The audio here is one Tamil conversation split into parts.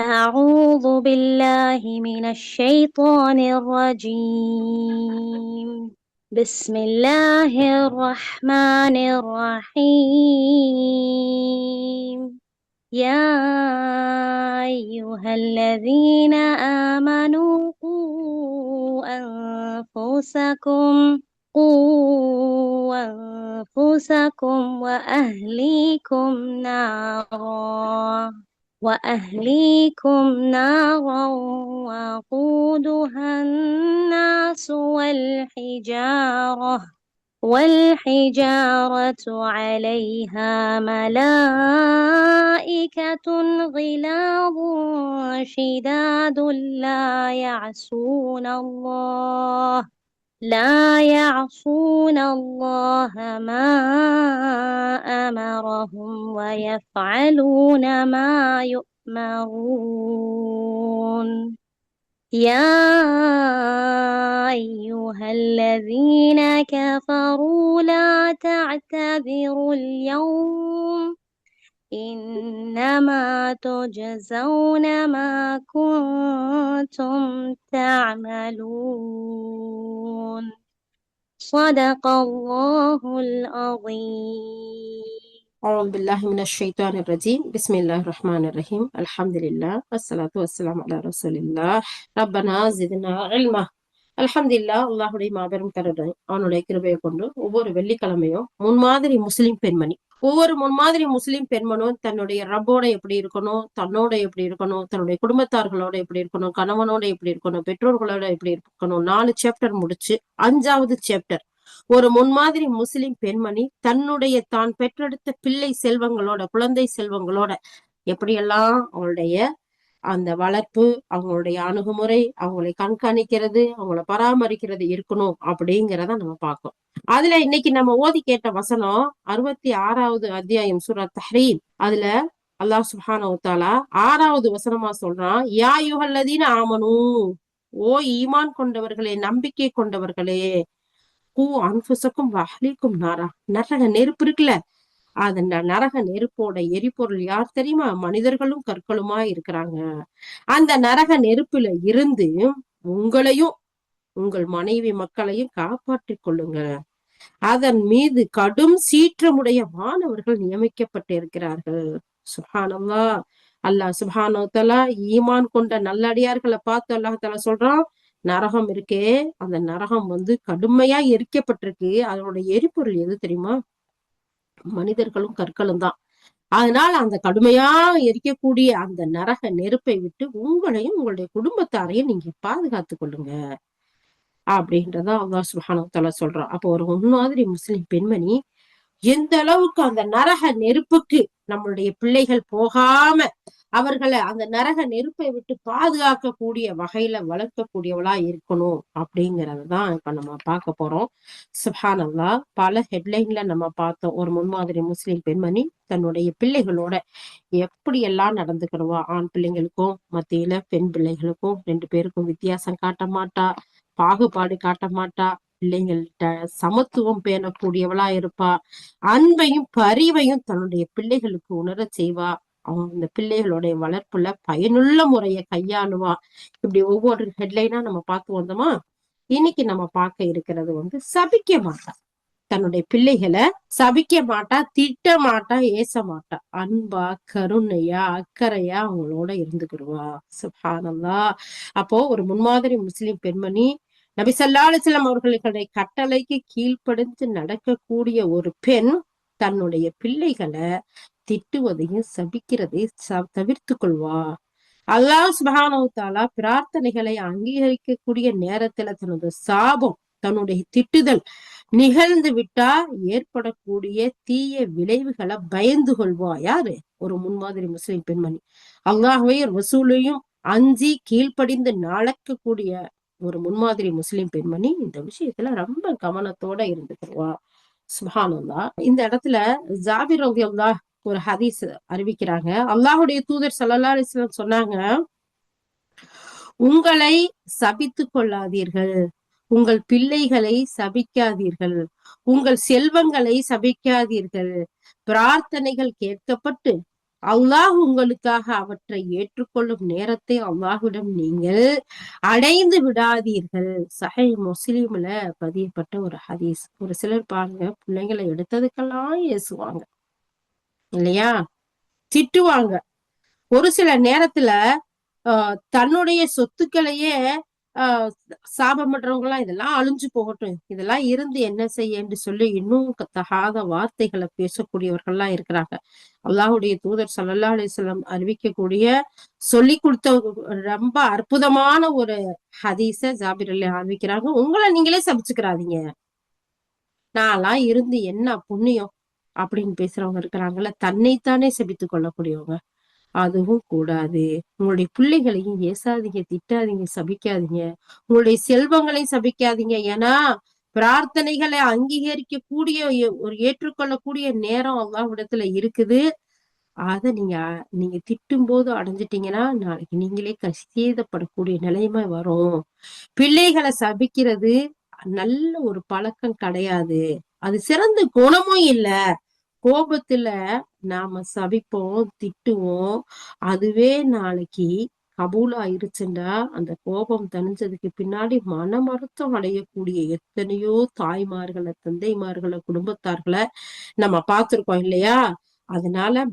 أعوذ بالله من الشيطان الرجيم. بسم الله الرحمن الرحيم. يا أيها الذين آمنوا قوا أنفسكم وأهليكم نارا وقودها الناس والحجارة عليها ملائكة غلاظ شداد لا يعصون الله ما أمرهم ويفعلون ما يؤمرون. يا أيها الذين كفروا لا تعتذروا اليوم، إنما تجزون ما كنتم تعملون. صدق الله العظيم. أعوذ بالله من الشيطان الرجيم بسم الله الرحمن الرحيم الحمد لله والصلاة والسلام على رسول الله ربنا زدنا علما. அல்ஹம்துலில்லாஹ். அல்லாஹுடைய மாபெரும் கருணை அவனுடைய கிருபையை கொண்டு ஒவ்வொரு வெள்ளிக்கிழமையும் முன்மாதிரி முஸ்லிம் பெண்மணி ஒவ்வொரு முன்மாதிரி முஸ்லிம் பெண்மனும் தன்னுடைய ரப்போட எப்படி இருக்கணும், தன்னோட எப்படி இருக்கணும், தன்னுடைய குடும்பத்தார்களோட எப்படி இருக்கணும், கணவனோட எப்படி இருக்கணும், பெற்றோர்களோட எப்படி இருக்கணும், 4 சாப்டர் முடிச்சு 5வது சாப்டர் ஒரு முன்மாதிரி முஸ்லிம் பெண்மணி தன்னுடைய தான் பெற்றெடுத்த பிள்ளை செல்வங்களோட குழந்தை செல்வங்களோட எப்படியெல்லாம் அவளுடைய அந்த வளர்ப்பு, அவங்களுடைய அணுகுமுறை, அவங்களை கண்காணிக்கிறது, அவங்கள பராமரிக்கிறது இருக்கணும் அப்படிங்கிறத நம்ம பார்க்கோம். அதுல இன்னைக்கு நம்ம ஓதி கேட்ட வசனம் 66வது அத்தியாயம் சூரா தஹ்ரீம். அதுல அல்லாஹ் சுப்ஹானஹு வ தஆலா 6வது வசனமா சொல்றான், யா அய்யுஹல்லதீன ஆமனூ, ஓ ஈமான் கொண்டவர்களே, நம்பிக்கை கொண்டவர்களே, அன்புசக்கும் அஹ்லீக்கும் நாரா, நரக நெருப்பு இருக்குல்ல, அந்த நரக நெருப்போட எரிபொருள் யார் தெரியுமா? மனிதர்களும் கற்களுமா இருக்கிறாங்க. அந்த நரக நெருப்புல இருந்து உங்களையும் உங்கள் மனைவி மக்களையும் காப்பாற்றிக் கொள்ளுங்க. அதன் மீது கடும் சீற்றமுடைய மாணவர்கள் நியமிக்கப்பட்டு இருக்கிறார்கள். சுப்ஹானல்லாஹ். அல்லாஹ் சுப்ஹானஹு வ தஆலா ஈமான் கொண்ட நல்லடியார்களை பார்த்து அல்லாஹ் தஆலா சொல்றான், நரகம் இருக்கே, அந்த நரகம் கடுமையா எரிக்கப்பட்டிருக்கு. அதனோட எரிபொருள் எது தெரியுமா? மனிதர்களும் கற்களும் தான். அதனால அந்த கடுமையா எரிக்கக்கூடிய அந்த நரக நெருப்பை விட்டு உங்களையும் உங்களுடைய குடும்பத்தாரையும் நீங்க பாதுகாத்து கொள்ளுங்க அப்படின்றத அல்லாஹ் சுப்ஹானஹு வ தஆலா சொல்றான். அப்போ ஒரு முன்மாதிரி முஸ்லிம் பெண்மணி எந்த அளவுக்கு அந்த நரக நெருப்புக்கு நம்மளுடைய பிள்ளைகள் போகாம அவர்களை அந்த நரக நெருப்பை விட்டு பாதுகாக்கக்கூடிய வகையில வளர்க்கக்கூடியவளா இருக்கணும் அப்படிங்கறதுதான் இப்ப நம்ம பார்க்க போறோம். சுப்ஹானல்லாஹ். பல ஹெட்லைன்ல நம்ம பார்த்தோம். ஒரு முன்மாதிரி முஸ்லிம் பெண்மணி தன்னுடைய பிள்ளைகளோட எப்படி எல்லாம் நடந்துக்கிடுவா. ஆண் பிள்ளைங்களுக்கும் மத்தியில பெண் பிள்ளைகளுக்கும் 2 பேருக்கும் வித்தியாசம் காட்ட மாட்டா, பாகுபாடு காட்ட மாட்டா, பிள்ளைங்கள்ட்ட சமத்துவம் பேணக்கூடியவளா இருப்பா, அன்பையும் பரிவையும் தன்னுடைய பிள்ளைகளுக்கு உணர செய்வா, அவங்க இந்த பிள்ளைகளுடைய வளர்ப்புல பயனுள்ள முறைய கையாளுவா. இப்படி ஒவ்வொரு ஹெட்லைனா நம்ம பார்த்து வந்தோமா. இன்னைக்கு நம்ம பார்க்க இருக்கிறது சபிக்க மாட்டா, தன்னுடைய பிள்ளைகளை சபிக்க மாட்டா, திட்ட மாட்டா, ஏச மாட்டா, அன்பா கருணையா அக்கறையா அவங்களோட இருந்துக்கிடுவா. சுப்ஹானல்லாஹ். அப்போ ஒரு முன்மாதிரி முஸ்லிம் பெண்மணி நபி ஸல்லல்லாஹு அலைஹி வஸல்லம் அவர்களுடைய கட்டளைக்கு கீழ்ப்படிந்து நடக்கக்கூடிய ஒரு பெண் தன்னுடைய பிள்ளைகளை திட்டுவதையும் சபிக்கிறதையும் தவிர்த்து கொள்வா. அல்லாஹ் சுப்ஹானஹு வ தஆலா பிரார்த்தனைகளை அங்கீகரிக்கக்கூடிய நேரத்துல தனது சாபம், தன்னுடைய திட்டுதல் நிகழ்ந்து விட்டா ஏற்படக்கூடிய தீய விளைவுகளை பயந்து கொள்வா. யாரு? ஒரு முன்மாதிரி முஸ்லிம் பெண்மணி. அல்லாஹ்வையும் ரசூலையும் அஞ்சி கீழ்ப்படிந்து நடக்கக்கூடிய ஒரு முன்மாதிரி முஸ்லிம் பெண்மணி இந்த விஷயத்துல ரொம்ப கவனத்தோட இருந்துக்குவா. சுப்ஹானல்லாஹ். இந்த இடத்துல ஜாபிர் ரலியல்லாஹு ஒரு ஹதீஸ் அறிவிக்கிறாங்க. அல்லாஹுடைய தூதர் ஸல்லல்லாஹு அலைஹி வஸல்லம் சொன்னாங்க, உங்களை சபித்துக் கொள்ளாதீர்கள், உங்கள் பிள்ளைகளை சபிக்காதீர்கள், உங்கள் செல்வங்களை சபிக்காதீர்கள், பிரார்த்தனைகள் கேட்கப்பட்டு அல்லாஹ் உங்களுக்காக அவற்றை ஏற்றுக்கொள்ளும் நேரத்தை அல்லாஹ்விடம் நீங்கள் அடைந்து விடாதீர்கள். சஹை முஸ்லிம்ல பதியப்பட்ட ஒரு ஹதீஸ். ஒரு சிலர் பாருங்க, பிள்ளைங்களை எடுத்ததுக்கெல்லாம் ஏசுவாங்க இல்லையா, திட்டுவாங்க. ஒரு சில நேரத்துல தன்னுடைய சொத்துக்களையே சாபம் பண்றவங்க எல்லாம் இதெல்லாம் அழிஞ்சு போகட்டும், இதெல்லாம் இருந்து என்ன செய்ய என்று சொல்லி இன்னும் தகாத வார்த்தைகளை பேசக்கூடியவர்கள்லாம் இருக்கிறாங்க. அல்லாஹுடைய தூதர் ஸல்லல்லாஹு அலைஹி வஸல்லம் அறிவிக்கக்கூடிய சொல்லி கொடுத்த ரொம்ப அற்புதமான ஒரு ஹதீஸ ஜாபிர் அலி அறிவிக்கிறாங்க. உங்களை நீங்களே சபிச்சுக்கிறாதீங்க, நான்லாம் இருந்து என்ன புண்ணியம் அப்படின்னு பேசுறவங்க இருக்கிறாங்கல்ல, தன்னைத்தானே சபித்துக் கொள்ளக்கூடியவங்க. அதுவும் கூடாது. உங்களுடைய பிள்ளைகளையும் ஏசாதீங்க, திட்டாதீங்க, சபிக்காதீங்க. உங்களுடைய செல்வங்களையும் சபிக்காதீங்க. ஏன்னா பிரார்த்தனைகளை அங்கீகரிக்க கூடிய ஒரு ஏற்றுக்கொள்ளக்கூடிய நேரம் அல்லாஹ்விடத்துல இருக்குது. அத நீங்க திட்டும் போது அடைஞ்சிட்டீங்கன்னா நாளைக்கு நீங்களே சேதப்படக்கூடிய நிலைமை வரும். பிள்ளைகளை சபிக்கிறது நல்ல ஒரு பழக்கம் கிடையாது. அது சிறந்த குணமும் இல்ல. கோபத்துல நாம சபிப்போம், திட்டுவோம். அதுவே நாளைக்கு கபூல் ஆயிருச்சுண்டா அந்த கோபம் தணிஞ்சதுக்கு பின்னாடி மனமருத்தம் அடையக்கூடிய எத்தனையோ தாய்மார்களை, தந்தைமார்களை, குடும்பத்தார்களை நம்ம பார்த்திருக்கோம் இல்லையா. அதனால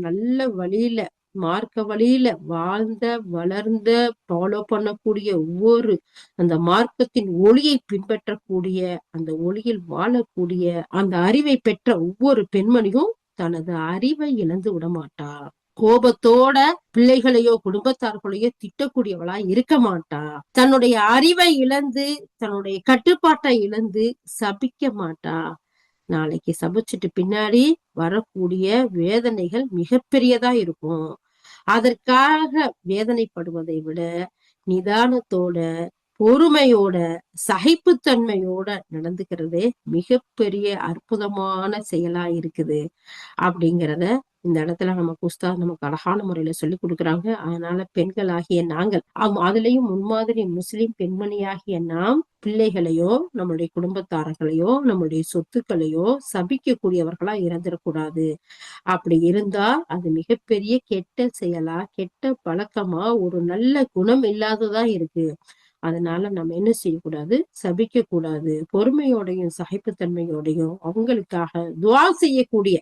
நல்ல வழியில மார்க்க வழியில வாழ்ந்த, வளர்ந்த, ஃபாலோ பண்ணக்கூடிய ஒவ்வொரு அந்த மார்க்கத்தின் ஒளியை பின்பற்றக்கூடிய, அந்த ஒளியில் வாழக்கூடிய, அந்த அறிவை பெற்ற ஒவ்வொரு பெண்மணியும் தனது அறிவை இழந்து விடமாட்டா. கோபத்தோட பிள்ளைகளையோ குடும்பத்தார்களையோ திட்டக்கூடியவளா இருக்க மாட்டா. தன்னுடைய அறிவை இழந்து, தன்னுடைய கட்டுப்பாட்டை இழந்து சபிக்க மாட்டா. நாளைக்கு சபிச்சுட்டு பின்னாடி வரக்கூடிய வேதனைகள் மிகப்பெரியதா இருக்கும். அதற்காக வேதனைப்படுவதை விட நிதானத்தோட, பொறுமையோட, சகிப்புத்தன்மையோட நடந்துக்கிறதே மிகப்பெரிய அற்புதமான செயலா இருக்குது அப்படிங்கிறத இந்த இடத்துல நமக்கு உஸ்தாத் நமக்கு அழகான முறையில சொல்லி கொடுக்குறாங்க. அதனால பெண்களாகிய நாங்கள் அதுலயும் முன்மாதிரி முஸ்லிம் பெண்மணியாகிய நாம் பிள்ளைகளையோ, நம்மளுடைய குடும்பத்தாரர்களையோ, நம்மளுடைய சொத்துக்களையோ சபிக்கக்கூடியவர்களா இறந்துடக்கூடாது. அப்படி இருந்தா அது மிகப்பெரிய கெட்ட செயலா, கெட்ட பழக்கமா, ஒரு நல்ல குணம் இல்லாததா இருக்கு. அதனால நம்ம என்ன செய்யக்கூடாது, சபிக்க கூடாது. பொறுமையோடையும் சகிப்புத்தன்மையோடையும் அவங்களுக்காக துவா செய்யக்கூடிய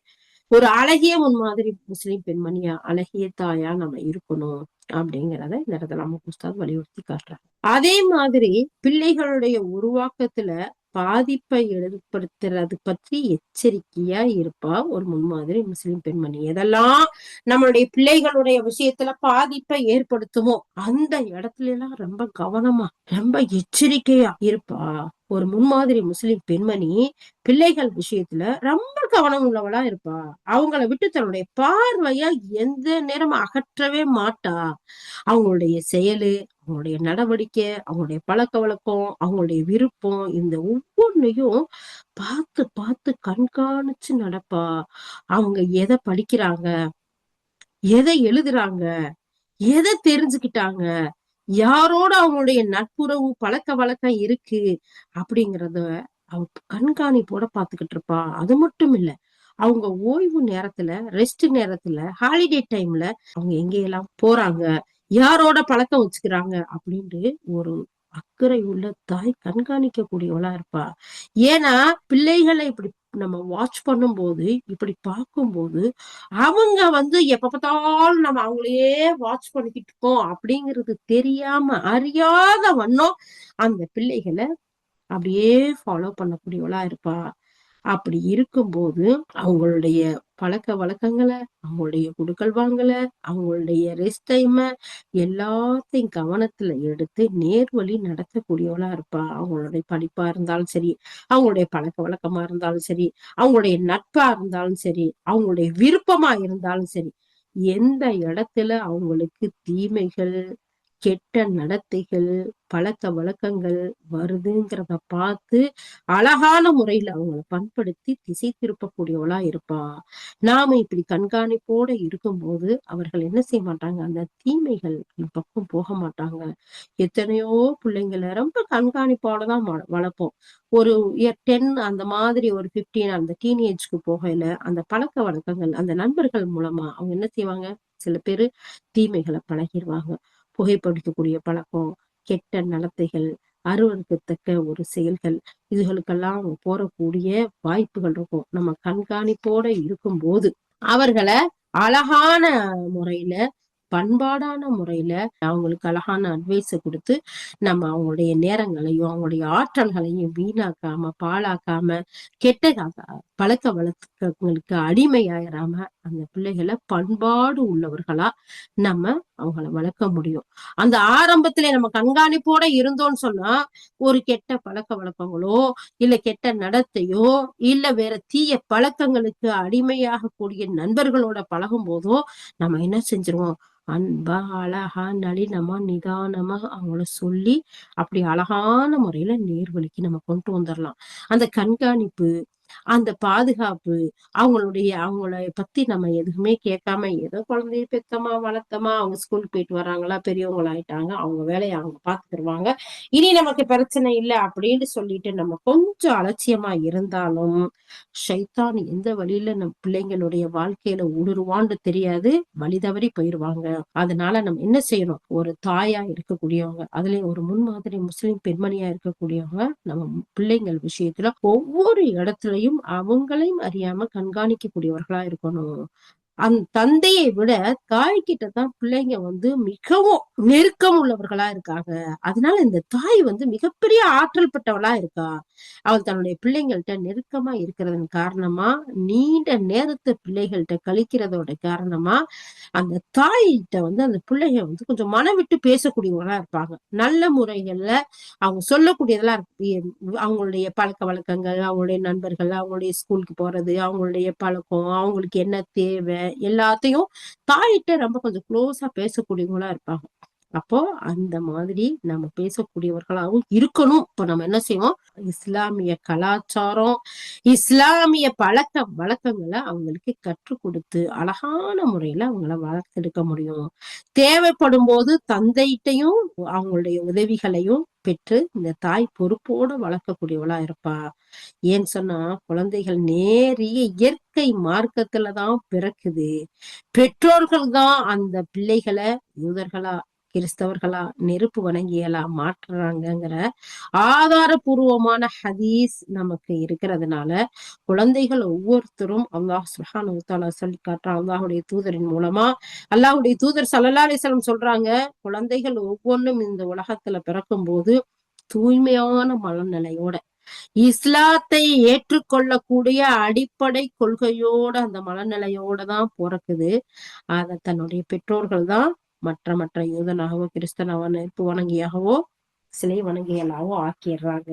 ஒரு அழகிய முன்மாதிரி முஸ்லிம் பெண்மணியா, அழகிய தாயா நம்ம இருக்கணும் அப்படிங்கிறத இந்த இடத்துல நம்ம உஸ்தாத் வலியுறுத்தி காட்டுறாங்க. அதே மாதிரி பிள்ளைகளுடைய உருவாக்கத்துல பாதிப்பை ஏற்படுத்துறது பற்றி எச்சரிக்கையா இருப்பா ஒரு முன்மாதிரி முஸ்லிம் பெண்மணி. எதெல்லாம் நம்மளுடைய பிள்ளைகளுடைய விஷயத்துல பாதிப்பை ஏற்படுத்துமோ அந்த இடத்துல எல்லாம் ரொம்ப கவனமா, ரொம்ப எச்சரிக்கையா இருப்பா ஒரு முன்மாதிரி முஸ்லிம் பெண்மணி. பிள்ளைகள் விஷயத்துல ரொம்ப கவனம் உள்ளவளா இருப்பா. அவங்கள விட்டு தன்னுடைய பார்வையா எந்த நேரமும் அகற்றவே மாட்டா. அவங்களுடைய செயலு, அவங்களுடைய நடவடிக்கை, அவங்களுடைய பழக்க வழக்கம், அவங்களுடைய விருப்பம், இந்த ஒவ்வொன்னையும் பார்த்து பார்த்து கண்காணிச்சு நடப்பா. அவங்க எதை படிக்கிறாங்க, எதை எழுதுறாங்க, எதை தெரிஞ்சுக்கிட்டாங்க, யாரோட அவங்களுடைய நட்புறவு பழக்க வழக்கம் இருக்கு அப்படிங்கறத அவ கண்காணிப்போட பாத்துக்கிட்டு இருப்பா. அது மட்டும் இல்ல, அவங்க ஓய்வு நேரத்துல, ரெஸ்ட் நேரத்துல, ஹாலிடே டைம்ல அவங்க எங்கெல்லாம் போறாங்க, யாரோட பழக்கம் வச்சுக்கிறாங்க அப்படின்ட்டு ஒரு அக்கறை உள்ள தாய் கண்காணிக்க கூடியவளா இருப்பா. ஏன்னா பிள்ளைகளை இப்படி நம்ம வாட்ச் பண்ணும்போது, இப்படி பார்க்கும்போது அவங்க எப்ப பார்த்தாலும் நம்ம அவங்களையே வாட்ச் பண்ணிக்கிட்டு இருக்கோம் அப்படிங்கிறது தெரியாம அறியாத வண்ணம் அந்த பிள்ளைகளை அப்படியே ஃபாலோ பண்ணக்கூடியவளா இருப்பா. அப்படி இருக்கும்போது அவங்களுடைய பழக்க வழக்கங்களை, அவங்களுடைய குடுக்கல் வாங்கல, அவங்களுடைய ரெஸ்ட் டைம எல்லாத்தையும் கவனத்துல எடுத்து நேர்வழி நடத்தக்கூடியவளா இருப்பா. அவங்களுடைய படிப்பா இருந்தாலும் சரி, அவங்களுடைய பழக்க வழக்கமா இருந்தாலும் சரி, அவங்களுடைய நட்பா இருந்தாலும் சரி, அவங்களுடைய விருப்பமா இருந்தாலும் சரி, எந்த இடத்துல அவங்களுக்கு தீமைகள், கெட்ட நடத்தைகள், பழக்க வழக்கங்கள் வருதுங்கிறத பார்த்து அழகான முறையில அவங்கள பண்படுத்தி திசை திருப்பக்கூடியவளா இருப்பா. நாம இப்படி கண்காணிப்போட இருக்கும்போது அவர்கள் என்ன செய்ய மாட்டாங்க, அந்த தீமைகள் பக்கம் போக மாட்டாங்க. எத்தனையோ பிள்ளைங்களை ரொம்ப கண்காணிப்போடதான் வளர்ப்போம். ஒரு 10 அந்த மாதிரி ஒரு 15 அந்த டீனேஜ்க்கு போகையில அந்த பழக்க வழக்கங்கள் அந்த நண்பர்கள் மூலமா அவங்க என்ன செய்வாங்க, சில பேரு தீமைகளை பழகிடுவாங்க. புகைப்பிடிக்கக்கூடிய பழக்கம், கெட்ட நடத்தைகள், அருவருக்கத்தக்க ஒரு செயல்கள், இதுகளுக்கெல்லாம் அவங்க போறக்கூடிய வாய்ப்புகள் இருக்கும். நம்ம கண்காணிப்போட இருக்கும்போது அவர்களை அழகான முறையில பண்பாடான முறையில அவங்களுக்கு அழகான அட்வைஸ கொடுத்து நம்ம அவங்களுடைய நேரங்களையும் அவங்களுடைய ஆற்றல்களையும் வீணாக்காம பாழாக்காம கெட்ட பழக்க வழக்கங்களுக்கு அடிமையாயிராம அந்த பிள்ளைகளை பண்பாடு உள்ளவர்களா நம்ம அவங்கள வளர்க்க முடியும். அந்த ஆரம்பத்திலே நம்ம கண்காணிப்போட இருந்தோம்னு சொன்னா ஒரு கெட்ட பழக்க வழக்கங்களோ இல்ல கெட்ட நடத்தையோ இல்ல வேற தீய பழக்கங்களுக்கு அடிமையாக கூடிய நண்பர்களோட பழகும் போதோ நம்ம என்ன செஞ்சிருவோம், அன்பா அழகா நளினமா நிதானமா அவங்கள சொல்லி அப்படி அழகான முறையில நேர்வழிக்கு நம்ம கொண்டு வந்துடலாம். அந்த கண்காணிப்பு, அந்த பாதுகாப்பு, அவங்கள பத்தி நம்ம எதுவுமே கேட்காம ஏதோ குழந்தைய பெத்தமா வளர்த்தமா அவங்க ஸ்கூலுக்கு போயிட்டு வர்றாங்களா, பெரியவங்க ஆயிட்டாங்க, அவங்க வேலையை அவங்க பாத்துக்கிடுவாங்க, இனி நமக்கு பிரச்சனை இல்லை அப்படின்னு சொல்லிட்டு நம்ம கொஞ்சம் அலட்சியமா இருந்தாலும் ஷைத்தான் எந்த வழியில நம்ம பிள்ளைங்களுடைய வாழ்க்கையில ஊடுருவான்னு தெரியாது, வழி தவறி போயிருவாங்க. அதனால நம்ம என்ன செய்யணும், ஒரு தாயா இருக்கக்கூடியவங்க, அதுலயும் ஒரு முன்மாதிரி முஸ்லிம் பெண்மணியா இருக்கக்கூடியவங்க, நம்ம பிள்ளைங்கள் விஷயத்துல ஒவ்வொரு இடத்துலயும் அவங்களையும் அறியாம கண்காணிக்கக்கூடியவர்களா இருக்கணும். அந்த தந்தையை விட தாய்கிட்ட தான் பிள்ளைங்க மிகவும் நெருக்கம் உள்ளவர்களா இருக்காங்க. அதனால இந்த தாய் மிகப்பெரிய ஆற்றல் பெற்றவளா இருக்கா. அவள் தன்னுடைய பிள்ளைங்கள்ட்ட நெருக்கமா இருக்கிறதன் காரணமா, நீண்ட நேரத்தை பிள்ளைகள்ட்ட கழிக்கிறதோட காரணமா, அந்த தாய்கிட்ட அந்த பிள்ளைங்க கொஞ்சம் மனம் விட்டு பேசக்கூடியவங்களா இருப்பாங்க. நல்ல முறைகள்ல அவங்க சொல்லக்கூடியதெல்லாம் அவங்களுடைய பழக்க வழக்கங்கள், அவங்களுடைய நண்பர்கள், அவங்களுடைய ஸ்கூலுக்கு போறது, அவங்களுடைய பழக்கம், அவங்களுக்கு என்ன தேவை எல்லாத்தையும் தாயிட்ட ரொம்ப கொஞ்சம் க்ளோஸா பேசக்கூடியவங்களா இருப்பாங்க. அப்போ அந்த மாதிரி நம்ம பேசக்கூடியவர்களாகவும் இருக்கணும். இப்ப நம்ம என்ன செய்வோம், இஸ்லாமிய கலாச்சாரம், இஸ்லாமிய பழக்க வழக்கங்களை அவங்களுக்கு கற்றுக் கொடுத்து அழகான முறையில அவங்கள வளர்த்தெடுக்க முடியும். தேவைப்படும் போது தந்தைட்டையும் அவங்களுடைய உதவிகளையும் பெற்று இந்த தாய் பொறுப்போட வளர்க்கக்கூடியவளா இருப்பா. ஏன்னு சொன்னா குழந்தைகள் நேரிய இயற்கை மார்க்கத்துலதான் பிறக்குது. பெற்றோர்கள் தான் அந்த பிள்ளைகளை யூதர்களா கிறிஸ்தவர்களா நெருப்பு வணங்கியலா மாற்றுறாங்கிற ஆதாரபூர்வமான ஹதீஸ் நமக்கு இருக்கிறதுனால குழந்தைகள் ஒவ்வொருத்தரும் அல்லாஹ் சுப்ஹானஹு வ தஆலா சொல்லி காட்டுறான் அல்லாஹுடைய தூதரின் மூலமா. அல்லாஹுடைய தூதர் ஸல்லல்லாஹு அலைஹி வஸல்லம் சொல்றாங்க, குழந்தைகள் ஒவ்வொன்றும் இந்த உலகத்துல பிறக்கும் போது தூய்மையான மனநிலையோட இஸ்லாத்தை ஏற்றுக்கொள்ளக்கூடிய அடிப்படை கொள்கையோட அந்த மனநிலையோட தான் பிறக்குது. அத தன்னுடைய பெற்றோர்கள் தான் மற்ற யூதனாகவோ கிறிஸ்தனாவோ நெருப்பு வணங்கியாகவோ சிலை வணங்கியலாவோ ஆக்கிடுறாங்க.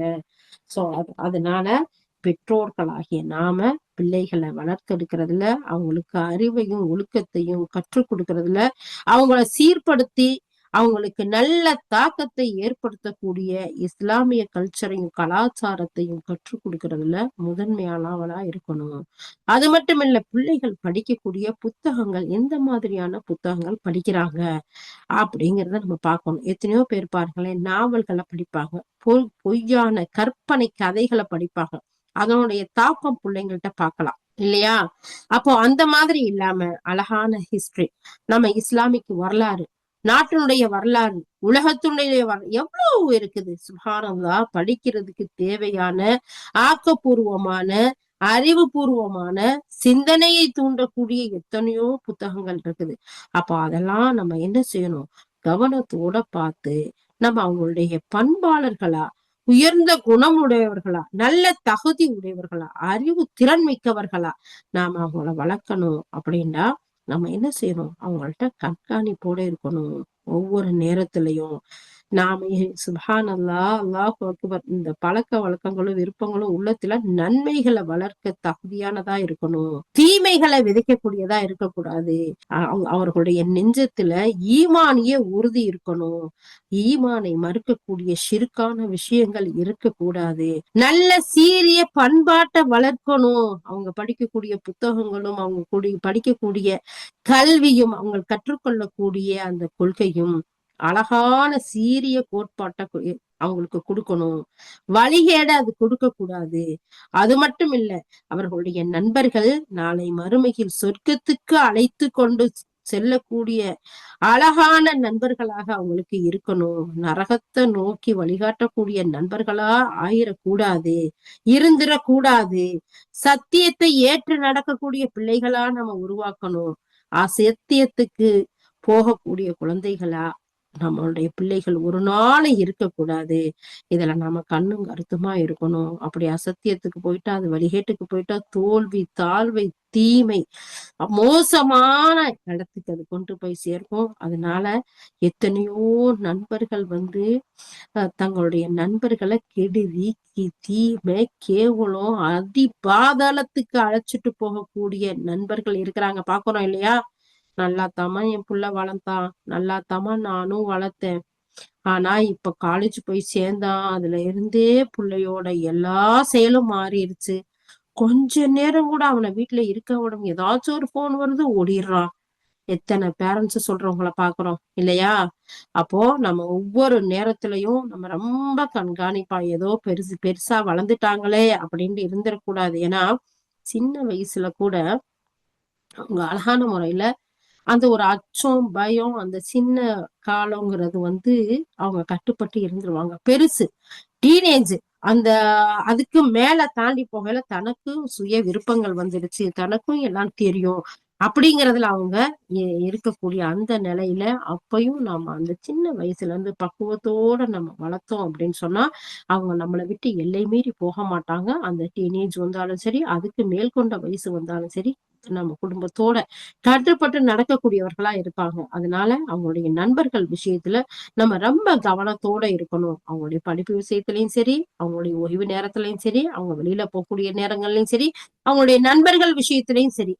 சோ அதனால பெற்றோர்களாகிய நாம பிள்ளைகளை வளர்த்தெடுக்கிறதுல அவங்களுக்கு அறிவையும் ஒழுக்கத்தையும் கற்றுக் கொடுக்கறதுல அவங்கள சீர்படுத்தி அவங்களுக்கு நல்ல தாக்கத்தை ஏற்படுத்தக்கூடிய இஸ்லாமிய கல்ச்சரையும் கலாச்சாரத்தையும் கற்றுக் கொடுக்கறதுல முதன்மையானவளா இருக்கணும். அது மட்டும் இல்ல, பிள்ளைகள் படிக்கக்கூடிய புத்தகங்கள் எந்த மாதிரியான புத்தகங்கள் படிக்கிறாங்க அப்படிங்கிறத நம்ம பார்க்கணும். எத்தனையோ பேர் பாருங்களேன், நாவல்களை படிப்பாங்க, பொய்யான கற்பனை கதைகளை படிப்பாங்க. அதனுடைய தாக்கம் பிள்ளைங்கள்ட்ட பார்க்கலாம் இல்லையா? அப்போ அந்த மாதிரி இல்லாம அழகான ஹிஸ்டரி, நம்ம இஸ்லாமிக் வரலாறு, நாட்டினுடைய வரலாறு, உலகத்தினுடைய எவ்வளவு இருக்குது சுப்ஹானல்லாஹ். படிக்கிறதுக்கு தேவையான ஆக்கப்பூர்வமான அறிவுபூர்வமான சிந்தனையை தூண்டக்கூடிய எத்தனையோ புத்தகங்கள் இருக்குது. அப்போ அதெல்லாம் நம்ம என்ன செய்யணும், கவனத்தோட பார்த்து நம்ம அவங்களுடைய பண்பாளர்களா, உயர்ந்த குணம் உடையவர்களா, நல்ல தகுதி உடையவர்களா, அறிவு திறன் மிக்கவர்களா நாம அவங்கள வளர்க்கணும். அப்படின்னா நம்ம என்ன செய்யணும், அவங்கள்ட்ட கண்காணிப்போட இருக்கணும். ஒவ்வொரு நேரத்திலையும் நாம சுப்ஹான் அல்லாஹ், அல்லாஹ் அக்பர், இந்த பழக்க வழக்கங்களும் விருப்பங்களும் உள்ளத்துல நன்மைகளை வளர்க்க தகுதியானதா இருக்கணும், தீமைகளை விதைக்கக்கூடியதா இருக்கக்கூடாது. அவர்களுடைய நெஞ்சத்துல ஈமானிய உறுதி இருக்கணும், ஈமானை மறுக்கக்கூடிய ஷிர்கான விஷயங்கள் இருக்கக்கூடாது, நல்ல சீரிய பண்பாட்டை வளர்க்கணும். அவங்க படிக்கக்கூடிய புத்தகங்களும் அவங்க படிக்கக்கூடிய கல்வியும் அவங்க கற்றுக்கொள்ளக்கூடிய அந்த கொள்கையும் அழகான சீரிய கோட்பாட்டை அவங்களுக்கு கொடுக்கணும். வழிகேட அது கொடுக்க கூடாது. அது மட்டும் இல்ல, அவர்களுடைய நண்பர்கள் நாளை மறுமையில் சொர்க்கத்துக்கு அழைத்து கொண்டு செல்லக்கூடிய அழகான நண்பர்களாக அவங்களுக்கு இருக்கணும். நரகத்தை நோக்கி வழிகாட்டக்கூடிய நண்பர்களா ஆயிடக்கூடாது, இருந்திடக்கூடாது. சத்தியத்தை ஏற்று நடக்கக்கூடிய பிள்ளைகளா நம்ம உருவாக்கணும். அசத்தியத்துக்கு போகக்கூடிய குழந்தைகளா நம்மளுடைய பிள்ளைகள் ஒரு நாளும் இருக்கக்கூடாது. இதுல நம்ம கண்ணும் கருத்துமா இருக்கணும். அப்படி அசத்தியத்துக்கு போயிட்டா, அது வழிகேட்டுக்கு போயிட்டா தோல்வி, தாழ்வை, தீமை, மோசமான இடத்துக்கு அது கொண்டு போய் சேர்க்கும். அதனால எத்தனையோ நண்பர்கள் தங்களுடைய நண்பர்களை கெடுதி, தீமை, கேவலம், அடி பாதாளத்துக்கு அழைச்சிட்டு போகக்கூடிய நண்பர்கள் இருக்கிறாங்க, பாக்குறோம் இல்லையா? நல்லாத்தாமா என் புள்ள வளர்த்தான், நல்லாத்தாமா நானும் வளர்த்தேன். ஆனா இப்ப காலேஜ் போய் சேர்ந்தான், அதுல இருந்தே பிள்ளையோட எல்லா செயலும் மாறிடுச்சு. கொஞ்ச நேரம் கூட அவனை வீட்டுல இருக்க விடும், ஏதாச்சும் ஒரு போன் வருது ஓடிடுறான். எத்தனை பேரண்ட்ஸ் சொல்றவங்கள பாக்குறோம் இல்லையா? அப்போ நம்ம ஒவ்வொரு நேரத்திலையும் நம்ம ரொம்ப கண்காணிப்பா, ஏதோ பெருசா வளர்ந்துட்டாங்களே அப்படின்னு இருந்துடக்கூடாது. ஏன்னா சின்ன வயசுல கூட அவங்க அழகான முறையில அந்த ஒரு அச்சம், பயம், அந்த சின்ன காலங்கிறது அவங்க கட்டுப்பட்டு இருந்துருவாங்க. பெருசு டீனேஜ், அந்த அதுக்கு மேல தாண்டி போகல தனக்கும் சுய விருப்பங்கள் வந்துடுச்சு, தனக்கும் எல்லாம் தெரியும் அப்படிங்கறதுல அவங்க இருக்கக்கூடிய அந்த நிலையில அப்பயும் நாம அந்த சின்ன வயசுல இருந்து பக்குவத்தோட நம்ம வளர்த்தோம் அப்படின்னு சொன்னா அவங்க நம்மளை விட்டு எல்லை மீறி போக மாட்டாங்க. அந்த டீனேஜ் வந்தாலும் சரி, அதுக்கு மேற்கொண்ட வயசு வந்தாலும் சரி, நம்ம குடும்பத்தோட கட்டுப்பட்டு நடக்கக்கூடியவர்களா இருப்பாங்க. அதனால அவங்களுடைய நண்பர்கள் விஷயத்துல நம்ம ரொம்ப கவனத்தோட இருக்கணும். அவங்களுடைய படிப்பு விஷயத்திலயும் சரி, அவங்களுடைய ஓய்வு நேரத்திலயும் சரி, அவங்க வெளியில போகக்கூடிய நேரங்கள்லயும் சரி, அவங்களுடைய நண்பர்கள் விஷயத்திலயும் சரி,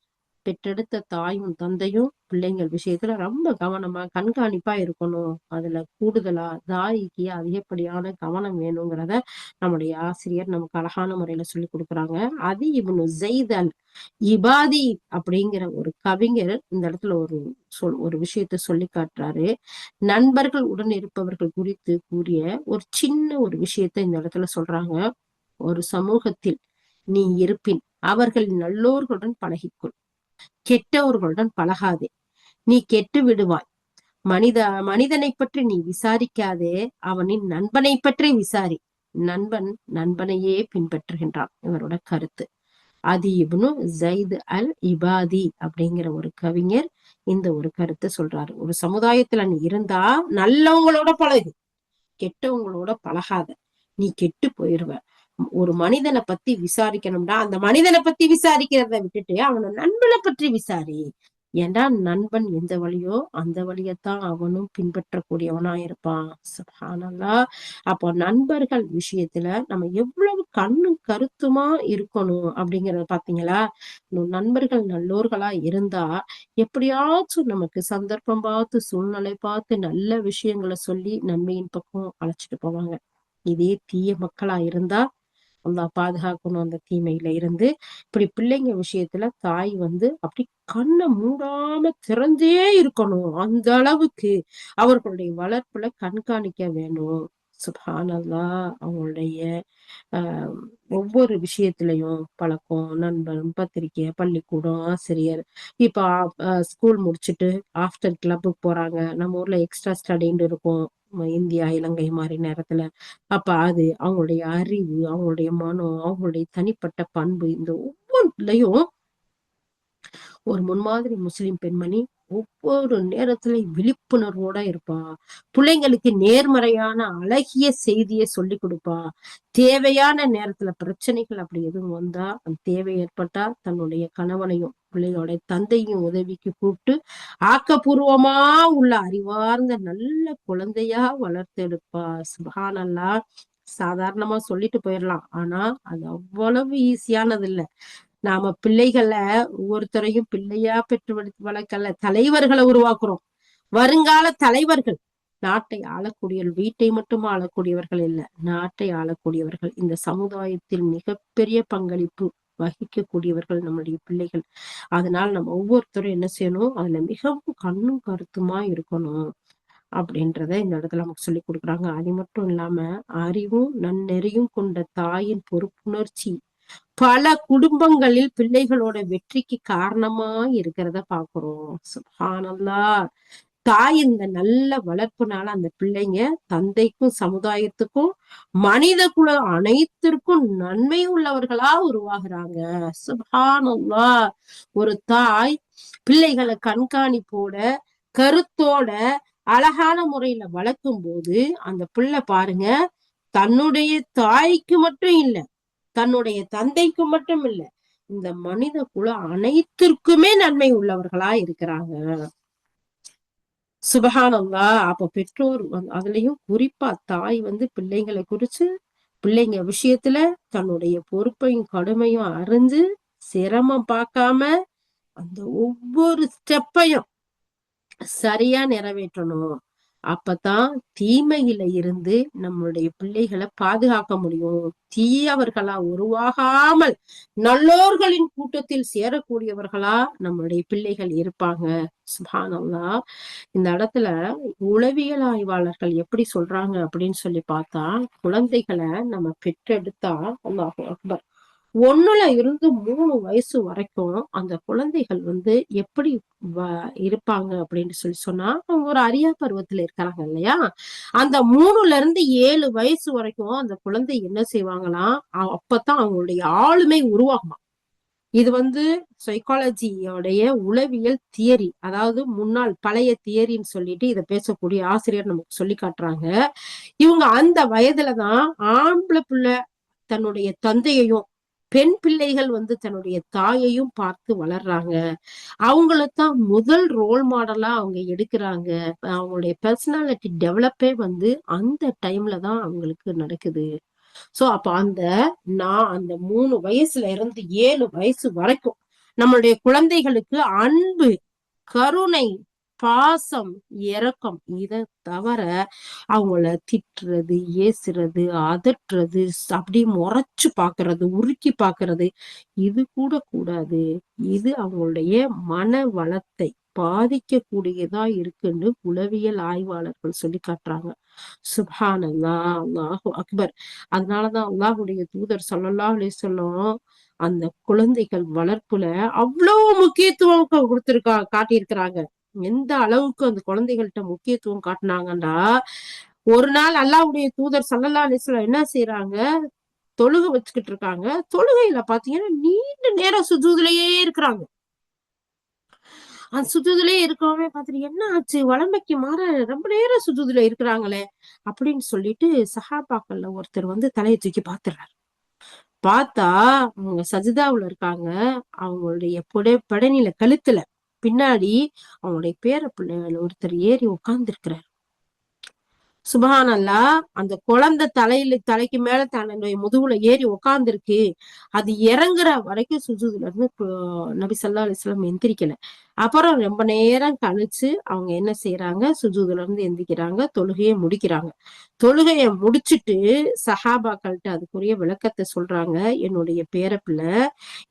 பெற்றெடுத்த தாயும் தந்தையும் பிள்ளைங்கள் விஷயத்துல ரொம்ப கவனமா கண்காணிப்பா இருக்கணும். அதுல கூடுதலா தாய்க்கு அதிகப்படியான கவனம் வேணுங்கிறத நம்முடைய ஆசிரியர் நமக்கு அழகான முறையில சொல்லி கொடுக்குறாங்க. அது இப்னு ஸைத் அல் இபாதி அப்படிங்கிற ஒரு கவிஞர் இந்த இடத்துல ஒரு விஷயத்த சொல்லி காட்டுறாரு. நண்பர்கள் உடன் இருப்பவர்கள் குறித்து கூறிய ஒரு சின்ன ஒரு விஷயத்த இந்த இடத்துல சொல்றாங்க. ஒரு சமூகத்தில் நீ இருப்பின் அவர்கள் நல்லோர்களுடன் பழகிக்கொள், கெட்டவர்களுடன் பழகாதே, நீ கெட்டு விடுவாய். மனிதனை பற்றி நீ விசாரிக்காதே, அவனின் நண்பனை பற்றி விசாரி. நண்பன் நண்பனையே பின்பற்றுகின்றான். இவரோட கருத்து. அது இப்னு ஸைத் அல் இபாதி அப்படிங்கிற ஒரு கவிஞர் இந்த ஒரு கருத்தை சொல்றாரு. ஒரு சமுதாயத்துல நீ இருந்தா நல்லவங்களோட பழகு, கெட்டவங்களோட பழகாத, நீ கெட்டு போயிருவ. ஒரு மனிதனை பத்தி விசாரிக்கணும்னா அந்த மனிதனை பத்தி விசாரிக்கிறத விட்டுட்டு அவனை நண்பனை பற்றி விசாரி. ஏன்னா நண்பன் எந்த வழியோ அந்த வழியத்தான் அவனும் பின்பற்றக்கூடியவனா இருப்பான். சுப்ஹானல்லாஹ். அப்போ நண்பர்கள் விஷயத்துல நம்ம எவ்வளவு கண்ணும் கருத்துமா இருக்கணும் அப்படிங்கறத பாத்தீங்களா? நண்பர்கள் நல்லோர்களா இருந்தா எப்படியாச்சும் நமக்கு சந்தர்ப்பம் பார்த்து, சூழ்நிலை பார்த்து நல்ல விஷயங்களை சொல்லி நன்மையின் பக்கம் அழைச்சிட்டு போவாங்க. இதே தீய மக்களா இருந்தா அல்லாஹ் பாதுகாக்கணும் அந்த தீமையில இருந்து. இப்படி பிள்ளைங்க விஷயத்துல தாய் அப்படி கண்ணை மூடாம திறந்தே இருக்கணும். அந்த அளவுக்கு அவர்களுடைய வளர்ப்புல கண்காணிக்க வேணும். சுப்ஹானல்லாஹ். அவங்களுடைய ஒவ்வொரு விஷயத்திலையும் பழக்கம், நண்பன், பத்திரிக்கை, பள்ளிக்கூடம், ஆசிரியர், இப்ப ஸ்கூல் முடிச்சுட்டு ஆஃப்டர் கிளப்புக்கு போறாங்க. நம்ம ஊர்ல எக்ஸ்ட்ரா ஸ்டடின்னு இருக்கும் இந்தியா, இலங்கை மாதிரி நேரத்துல. அப்ப அது அவங்களுடைய அறிவு, அவங்களுடைய மனம், அவங்களுடைய தனிப்பட்ட பண்பு, இந்த ஒவ்வொன்றுலயும் ஒரு முன்மாதிரி முஸ்லிம் பெண்மணி ஒவ்வொரு நேரத்திலையும் விழிப்புணர்வோட இருப்பா. பிள்ளைங்களுக்கு நேர்மறையான அழகிய செய்தியை சொல்லி கொடுப்பா. தேவையான நேரத்துல பிரச்சனைகள் அப்படி எதுவும் வந்தா, அந்த தேவை ஏற்பட்டா தன்னுடைய கணவனையும் பிள்ளையோட தந்தையும் உதவிக்கு கூப்பிட்டு ஆக்கப்பூர்வமா உள்ள அறிவார்ந்த நல்ல குழந்தையா வளர்த்தெடுப்பா. சுப்ஹானல்லாஹ். சாதாரணமா சொல்லிட்டு போயிடலாம், ஆனா அது அவ்வளவு ஈஸியானது இல்ல. நாம பிள்ளைகளை ஒவ்வொருத்தரையும் பிள்ளையா பெற்று வளர்க்கல, தலைவர்களை உருவாக்குறோம். வருங்கால தலைவர்கள், நாட்டை ஆளக்கூடிய, வீட்டை மட்டும் ஆளக்கூடியவர்கள் இல்ல, நாட்டை ஆளக்கூடியவர்கள். இந்த சமுதாயத்தில் மிகப்பெரிய பங்களிப்பு வகிக்கக்கூடியவர்கள் நம்முடைய பிள்ளைகள். அதனால நம்ம ஒவ்வொருத்தரும் என்ன செய்யணும், அதுல மிகவும் கண்ணும் கருத்துமா இருக்கணும் அப்படின்றத இந்த இடத்துல நமக்கு சொல்லி கொடுக்குறாங்க. அது மட்டும் இல்லாம அறிவும் நன்னெறியும் கொண்ட தாயின் பொறுப்புணர்ச்சி பல குடும்பங்களில் பிள்ளைகளோட வெற்றிக்கு காரணமா இருக்கிறத பாக்குறோம். சுப்ஹானல்லாஹ். தாய் இந்த நல்ல வளர்ப்புனால அந்த பிள்ளைங்க தந்தைக்கும் சமுதாயத்துக்கும் மனித குலம் அனைத்திற்கும் நன்மை உள்ளவர்களா உருவாகுறாங்க. சுப்ஹானல்லாஹ். ஒரு தாய் பிள்ளைகளை கண்காணிப்போட கருத்தோட அழகான முறையில வளர்க்கும் போது அந்த பிள்ளை பாருங்க, தன்னுடைய தாய்க்கு மட்டும் இல்ல, தன்னுடைய தந்தைக்கு மட்டும் இல்ல, இந்த மனித குலம் அனைத்திற்குமே நன்மை உள்ளவர்களா இருக்கிறாங்க. சுபஹானல்லாஹ். அப்ப பெற்றோர் அதுலயும் குறிப்பா தாய் பிள்ளைங்களை குறிச்சு, பிள்ளைங்க விஷயத்துல தன்னுடைய பொறுப்பையும் கடுமையும் அறிஞ்சு சிரமம் பார்க்காம அந்த ஒவ்வொரு ஸ்டெப்பையும் சரியா நிறைவேற்றணும். அப்பதான் தீமையில இருந்து நம்மளுடைய பிள்ளைகளை பாதுகாக்க முடியும். தீயவர்களா உருவாகாமல் நல்லோர்களின் கூட்டத்தில் சேரக்கூடியவர்களா நம்மளுடைய பிள்ளைகள் இருப்பாங்க. சுப்ஹானல்லாஹ். இந்த இடத்துல உளவியல் ஆய்வாளர்கள் எப்படி சொல்றாங்க அப்படின்னு சொல்லி பார்த்தா, குழந்தைகளை நம்ம பெற்றெடுத்தா, அல்லாஹு அக்பர், 1ல இருந்து 3 வயசு வரைக்கும் அந்த குழந்தைகள் எப்படி இருப்பாங்க அப்படின்னு சொல்லி சொன்னா, அவங்க ஒரு அறியா பருவத்துல இருக்கிறாங்க இல்லையா? அந்த 3ல இருந்து 7 வயசு வரைக்கும் அந்த குழந்தை என்ன செய்வாங்கன்னா, அப்பதான் அவங்களுடைய ஆளுமை உருவாகுமா. இது சைக்காலஜியோடைய உளவியல் தியரி, அதாவது முன்னாள் பழைய தியரின்னு சொல்லிட்டு இதை பேசக்கூடிய ஆசிரியர் நமக்கு சொல்லி காட்டுறாங்க. இவங்க அந்த வயதுலதான் ஆம்பளை பிள்ளை தன்னுடைய தந்தையையும், பெண் பிள்ளைகள் தன்னுடைய தாயையும் பார்த்து வளர்றாங்க. அவங்களத்தான் முதல் ரோல் மாடலா அவங்க எடுக்கிறாங்க. அவங்களுடைய பர்சனாலிட்டி டெவலப்பே அந்த டைம்ல தான் அவங்களுக்கு நடக்குது. சோ அப்ப அந்த 3 வயசுல இருந்து 7 வயசு வரைக்கும் நம்மளுடைய குழந்தைகளுக்கு அன்பு, கருணை, பாசம், இரக்கம், இத தவிர அவங்கள திட்டுறது, ஏசுறது, அதட்டுறது, அப்படி முறைச்சு பாக்குறது, உருக்கி பாக்குறது, இது கூட கூடாது. இது அவங்களுடைய மன வளத்தை பாதிக்கக்கூடியதா இருக்குன்னு உளவியல் ஆய்வாளர்கள் சொல்லி காட்டுறாங்க. சுப்ஹானல்லாஹ். அல்லாஹு அக்பர். அதனாலதான் அல்லாஹுடைய தூதர் ஸல்லல்லாஹு அலைஹி வஸல்லம் அந்த குழந்தைகள் வளர்ப்புல அவ்வளவு முக்கியத்துவம் காட்டியிருக்கிறாங்க. எந்த அளவுக்கு அந்த குழந்தைகள்கிட்ட முக்கியத்துவம் காட்டினாங்கன்னா, ஒரு நாள் அல்லாஹ்வுடைய தூதர் ஸல்லல்லாஹு அலைஹி வஸல்லம் என்ன செய்யறாங்க, தொழுகை வச்சுக்கிட்டு இருக்காங்க. தொழுகையில பாத்தீங்கன்னா நீண்ட நேரம் சுஜூதுலயே இருக்கிறாங்க. அந்த சுஜூதுலயே இருக்கவே பாத்துட்டு, என்ன ஆச்சு, வளமைக்கு மாற ரொம்ப நேரம் சுஜூதுல இருக்கிறாங்களே அப்படின்னு சொல்லிட்டு சஹாபாக்கள்ல ஒருத்தர் தலையை தூக்கி பாத்துறாரு. பார்த்தா அவங்க சஜிதாவுல இருக்காங்க. அவங்களுடைய படனில கழுத்துல பின்னாடி அவங்களுடைய பேர பிள்ளைகள் ஒருத்தர் ஏறி உட்கார்ந்து இருக்கிறார். சுபஹானல்லாஹ். அந்த குழந்தை தலைக்கு மேல தன்னுடைய முதுகுல ஏறி உட்கார்ந்துருக்கு. அது இறங்குற வரைக்கும் சுஜூதுல இருந்து நபி ஸல்லல்லாஹு அலைஹி வஸல்லம் எந்திரிக்கல. அப்புறம் ரொம்ப நேரம் கழிச்சு அவங்க என்ன செய்யறாங்க, சுஜூதுல இருந்து எந்திரிக்கிறாங்க, தொழுகையை முடிக்கிறாங்க. தொழுகையை முடிச்சுட்டு சஹாபாக்கள்கிட்ட அதுக்குரிய விளக்கத்தை சொல்றாங்க. என்னுடைய பேரப்பிள்ளை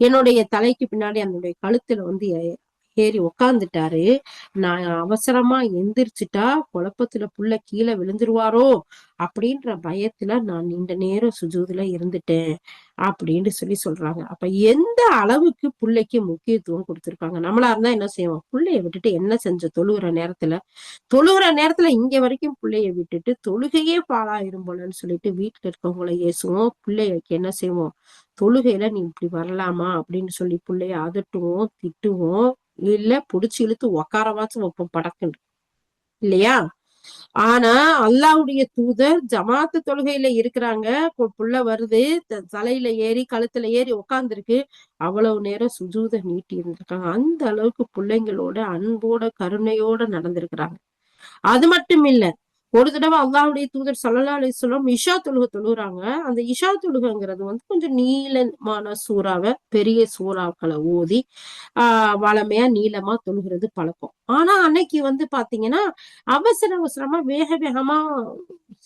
என்னுடைய தலைக்கு பின்னாடி அதனுடைய கழுத்துல ஏறி உக்காந்துட்டாரு. நான் அவசரமா எந்திரிச்சுட்டா குழப்பத்துல புள்ள கீழே விழுந்துருவாரோ அப்படின்ற பயத்துல நான் நீண்ட நேரம் சுஜூதுல இருந்துட்டேன் அப்படின்னு சொல்றாங்க. அப்ப எந்த அளவுக்கு பிள்ளைக்கு முக்கியத்துவம் கொடுத்திருக்காங்க. நம்மளா இருந்தா என்ன செய்வோம், பிள்ளைய விட்டுட்டு என்ன செஞ்ச தொழுகிற நேரத்துல இங்க வரைக்கும் பிள்ளைய விட்டுட்டு தொழுகையே பாழாயிரும் போலன்னு சொல்லிட்டு வீட்டுல இருக்கவங்களை ஏசுவோம். பிள்ளைகளுக்கு என்ன செய்வோம், தொழுகையில நீ இப்படி வரலாமா அப்படின்னு சொல்லி பிள்ளைய அதட்டுவோம், திட்டுவோம், இல்ல புடிச்சு இழுத்து உக்காரவாச்சும் வைப்போம் படக்குன்னு, இல்லையா? ஆனா அல்லாஹ்வுடைய தூதர் ஜமாத்து தொழுகையில இருக்கிறாங்க, புள்ள வருது, தலையில ஏறி கழுத்துல ஏறி உட்கார்ந்துருக்கு, அவ்வளவு நேரம் சுஜூத நீட்டி இருந்திருக்காங்க. அந்த அளவுக்கு பிள்ளைங்களோட அன்போட கருணையோட நடந்திருக்கிறாங்க. அது மட்டும் இல்ல, ஒரு தடவை அல்லாஹ்வுடைய தூதர் ஸல்லல்லாஹு அலைஹி வஸல்லம் இஷா தொழுகை தொழுகிறாங்க. அந்த இஷா தொழுகைங்கிறது கொஞ்சம் நீளமான சூறாவை, பெரிய சூறாக்களை ஓதி வளமையா நீளமா தொழுகிறது பழக்கம். ஆனா அன்னைக்கு பாத்தீங்கன்னா அவசர அவசரமா வேக வேகமா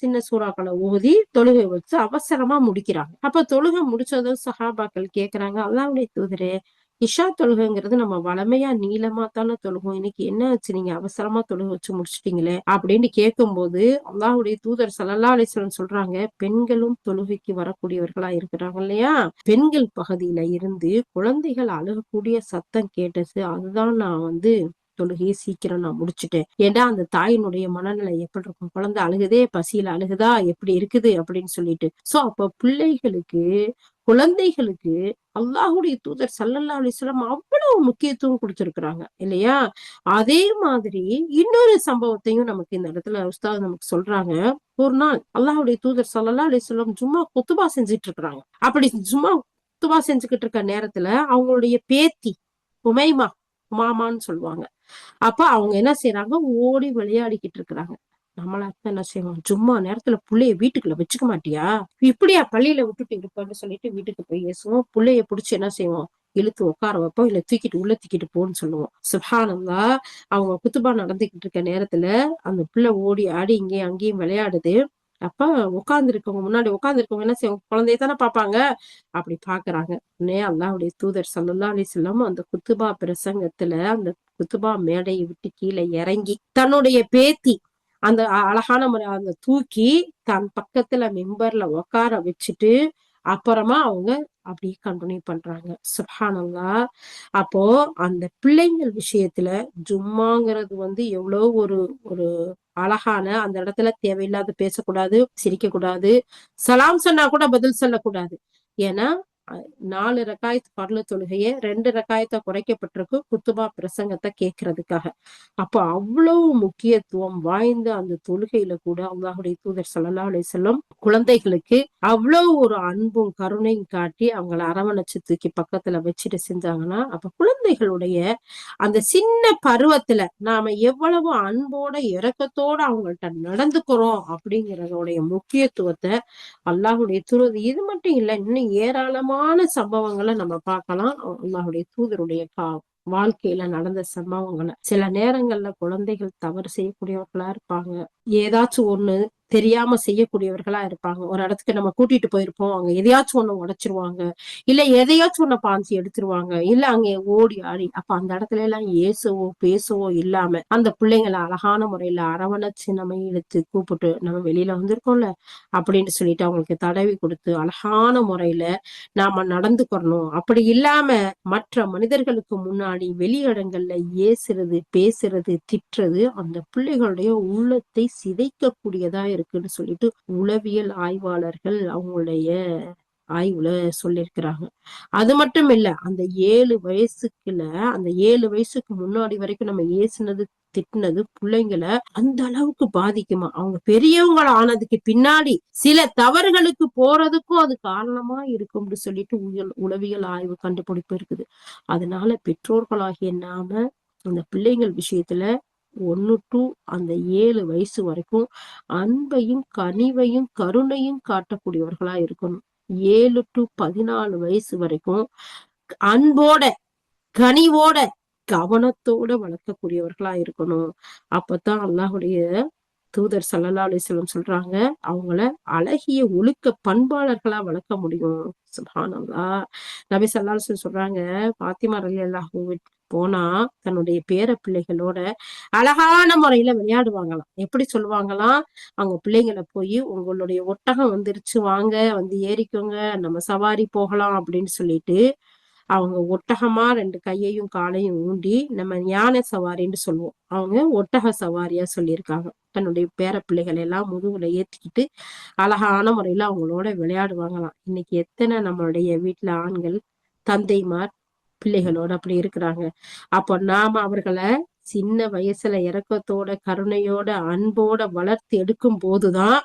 சின்ன சூறாக்களை ஓதி தொழுகை வச்சு அவசரமா முடிக்கிறாங்க. அப்ப தொழுகை முடிச்சதும் சஹாபாக்கள் கேக்குறாங்க, அல்லாஹ்வுடைய தூதரே, இஷா தொழுகைங்கிறது நம்ம வளமையா நீளமா தானே தொழுகும், இன்னைக்கு என்ன ஆச்சு, நீங்க அவசரமா தொழுகை வச்சு முடிச்சிட்டீங்களே அப்படின்னு கேட்கும்போது அல்லாஹ்வுடைய தூதர் ஸல்லல்லாஹு அலைஹி வஸல்லம் சொல்றாங்க, பெண்களும் தொழுகைக்கு வரக்கூடியவர்களா இருக்கிறாங்க இல்லையா, பெண்கள் பகுதியில இருந்து குழந்தைகள் அழுகக்கூடிய சத்தம் கேட்டுச்சு, அதுதான் நான் தொழுகையை சீக்கிரம் நான் முடிச்சுட்டேன். ஏன்னா அந்த தாயினுடைய மனநிலை எப்படி இருக்கும், குழந்தை அழுகுதே, பசியில அழுகுதா, எப்படி இருக்குது அப்படின்னு சொல்லிட்டு. சோ அப்ப பிள்ளைகளுக்கு, குழந்தைகளுக்கு அல்லாஹ்வுடைய தூதர் ஸல்லல்லாஹு அலைஹி வஸல்லம் அவ்வளவு முக்கியத்துவம் கொடுத்திருக்கிறாங்க இல்லையா. அதே மாதிரி இன்னொரு சம்பவத்தையும் நமக்கு இந்த இடத்துல உஸ்தாத் நமக்கு சொல்றாங்க. ஒரு நாள் அல்லாஹ்வுடைய தூதர் ஸல்லல்லாஹு அலைஹி வஸல்லம் ஜும்மா குத்துபா செஞ்சுட்டு இருக்கிறாங்க. அப்படி ஜும்மா குத்துபா செஞ்சுக்கிட்டு இருக்க நேரத்துல அவங்களுடைய பேத்தி உமைமா, உமாமான்னு சொல்லுவாங்க, அப்ப அவங்க என்ன செய்யறாங்க, ஓடி விளையாடிக்கிட்டு இருக்கிறாங்க. நம்மளா என்ன செய்வோம், சும்மா நேரத்துல புள்ளைய வீட்டுக்குள்ள வச்சுக்க மாட்டியா, இப்படியா பள்ளியில விட்டுட்டு இருப்பான்னு சொல்லிட்டு வீட்டுக்கு போய் ஏசுவோம். புள்ளைய புடிச்சு என்ன செய்வோம், இழுத்து உட்கார வைப்போம், இல்ல தூக்கிட்டு உள்ள தூக்கிட்டு போன்னு சொல்லுவோம். சுப்ஹானல்லாஹ். அவங்க குத்துபா நடந்துகிட்டு இருக்க நேரத்துல அந்த பிள்ளை ஓடி ஆடி இங்கேயும் அங்கேயும் விளையாடுது. அப்ப முன்னாடி உட்கார்ந்துருக்கவங்க என்ன செய்வாங்க, குழந்தைய தானே பாப்பாங்க, அப்படி பாக்குறாங்க. உடனே அல்லாஹ்வுடைய தூதர் ஸல்லல்லாஹு அலைஹி வஸல்லம் அந்த குத்துபா பிரசங்கத்துல அந்த குத்துபா மேடையை விட்டு கீழே இறங்கி தன்னுடைய பேத்தி அந்த அழகான முறை தூக்கி தன் பக்கத்துல மெம்பர்ல உட்கார வச்சுட்டு அப்புறமா அவங்க அப்படியே கண்டினியூ பண்றாங்க. சுப்ஹானல்லாஹ். அப்போ அந்த பிள்ளைங்கள் விஷயத்துல ஜும்மாங்கிறது எவ்வளவு ஒரு ஒரு அழகான, அந்த இடத்துல தேவையில்லாத பேசக்கூடாது, சிரிக்க கூடாது, சலாம் சொன்னா கூட பதில் சொல்லக்கூடாது. ஏன்னா 4 ரக்காயத் பர்ல தொழுகைய 2 ரக்காயத்தை குறைக்கப்பட்டிருக்கு குத்துபா பிரசங்கத்தை கேட்கறதுக்காக. அப்ப அவ்வளவு முக்கியத்துவம் வாய்ந்த அந்த தொழுகையில கூட அல்லாஹ்வுடைய தூதர் ஸல்லல்லாஹு அலைஹி வஸல்லம் குழந்தைகளுக்கு அவ்வளவு ஒரு அன்பும் கருணையும் காட்டி அவங்கள அரவணைச்சு தூக்கி பக்கத்துல வச்சுட்டு செஞ்சாங்கன்னா, அப்ப குழந்தைகளுடைய அந்த சின்ன பருவத்துல நாம எவ்வளவு அன்போட இரக்கத்தோட அவங்கள்ட்ட நடந்துக்கிறோம் அப்படிங்கறதோடைய முக்கியத்துவத்தை அல்லாஹ்வுடைய தூதர், இது மட்டும் இல்ல, இன்னும் ஏராளமான சம்பவங்களை நம்ம பார்க்கலாம். அல்லாஹ்வுடைய தூதருடைய வாழ்க்கையில நடந்த சம்பவங்களை. சில நேரங்கள்ல குழந்தைகள் தவறு செய்யக்கூடியவர்களா இருப்பாங்க, ஏதாச்சும் ஒண்ணு தெரியாம செய்யக்கூடியவர்களா இருப்பாங்க. ஒரு இடத்துக்கு நம்ம கூட்டிட்டு போயிருப்போம், அங்க எதையாச்சும் ஒண்ணு உடைச்சிருவாங்க, இல்ல எதையாச்சும் ஒண்ணு பாஞ்சு எடுத்துருவாங்க, இல்ல அங்க ஓடி ஆடி. அப்ப அந்த இடத்துல எல்லாம் ஏசவோ பேசவோ இல்லாம அந்த பிள்ளைங்களை அழகான முறையில அரவணைச்சு நம்ம எடுத்து கூப்பிட்டு, நம்ம வெளியில வந்திருக்கோம்ல அப்படின்னு சொல்லிட்டு அவங்களுக்கு தடவி கொடுத்து அழகான முறையில நாம நடந்துக்கிறணும். அப்படி இல்லாம மற்ற மனிதர்களுக்கு முன்னாடி வெளியிடங்கள்ல ஏசுறது, பேசுறது, திட்டுறது அந்த பிள்ளைகளுடைய உள்ளத்தை சிதைக்கக்கூடியதா இருக்குன்னு சொல்லிட்டு உளவியல் ஆய்வாளர்கள் அவங்களுடைய ஆய்வுல சொல்லியிருக்கிறாங்க. அது மட்டும் இல்ல, அந்த 7 வயசுக்கு முன்னாடி வரைக்கும் நம்ம ஏசுனது, திட்டினது பிள்ளைங்களை அந்த அளவுக்கு பாதிக்குமா, அவங்க பெரியவங்க ஆனதுக்கு பின்னாடி சில தவறுகளுக்கு போறதுக்கும் அது காரணமா இருக்கும்னு சொல்லிட்டு உளவியல் ஆய்வு கண்டுபிடிப்பு இருக்குது. அதனால பெற்றோர்களாகிய நாம அந்த பிள்ளைங்கள் விஷயத்துல 1 to அந்த 7 வயசு வரைக்கும் அன்பையும் கனிவையும் கருணையும் காட்டக்கூடியவர்களா இருக்கணும். 7 to 14 வயசு வரைக்கும் அன்போட கனிவோட கவனத்தோட வளர்க்கக்கூடியவர்களா இருக்கணும். அப்பதான் அல்லாஹ்வுடைய தூதர் ஸல்லல்லாஹு அலைஹி வஸல்லம் சொல்றாங்க, அவங்கள அழகிய ஒழுக்க பண்பாளர்களா வளர்க்க முடியும். சுப்ஹானல்லாஹ். நபி ஸல்லல்லாஹு அலைஹி வஸல்லம் சொல்றாங்க, பாத்திமா ரலியல்லாஹு போனா தன்னுடைய பேர பிள்ளைகளோட அழகான முறையில விளையாடுவாங்களாம். எப்படி சொல்லுவாங்களாம், அவங்க பிள்ளைங்களை போய் உங்களுடைய ஒட்டகம் வந்துருச்சு, வாங்க ஏறிக்கோங்க, நம்ம சவாரி போகலாம் அப்படின்னு சொல்லிட்டு அவங்க ஒட்டகமா 2 கையையும் காலையும் ஊண்டி, நம்ம யானை சவாரின்னு சொல்லுவோம், அவங்க ஒட்டக சவாரியா சொல்லியிருக்காங்க. தன்னுடைய பேர பிள்ளைகளை எல்லாம் முதுகுல ஏத்திக்கிட்டு அழகான முறையில அவங்களோட விளையாடுவாங்களாம். இன்னைக்கு எத்தனை நம்மளுடைய வீட்டுல ஆண்கள் தந்தைமார் பிள்ளைகளோட அப்படி இருக்கிறாங்க. அப்போ நாம அவர்களை சின்ன வயசுல இரக்கத்தோட கருணையோட அன்போட வளர்த்து எடுக்கும் போதுதான்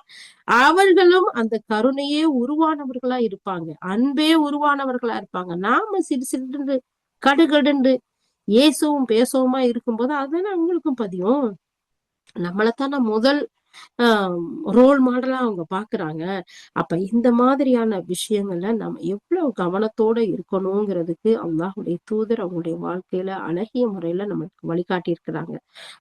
அவர்களும் அந்த கருணையே உருவானவர்களா இருப்பாங்க, அன்பே உருவானவர்களா இருப்பாங்க. நாம சிறு சிறு கடுகடுண்டு ஏசவும் பேசவுமா இருக்கும்போது அதுதானே அவங்களுக்கும் பதியும். நம்மளைத்தான முதல் ரோல் மாடலா அவங்க பாக்குறாங்க. அப்ப இந்த மாதிரியான விஷயங்கள்ல நம்ம எவ்வளவு கவனத்தோட இருக்கணுங்கிறதுக்கு அல்லாஹுடைய தூதர் அவங்களுடைய வாழ்க்கையில அழகிய முறையில நமக்கு வழிகாட்டி இருக்கிறாங்க.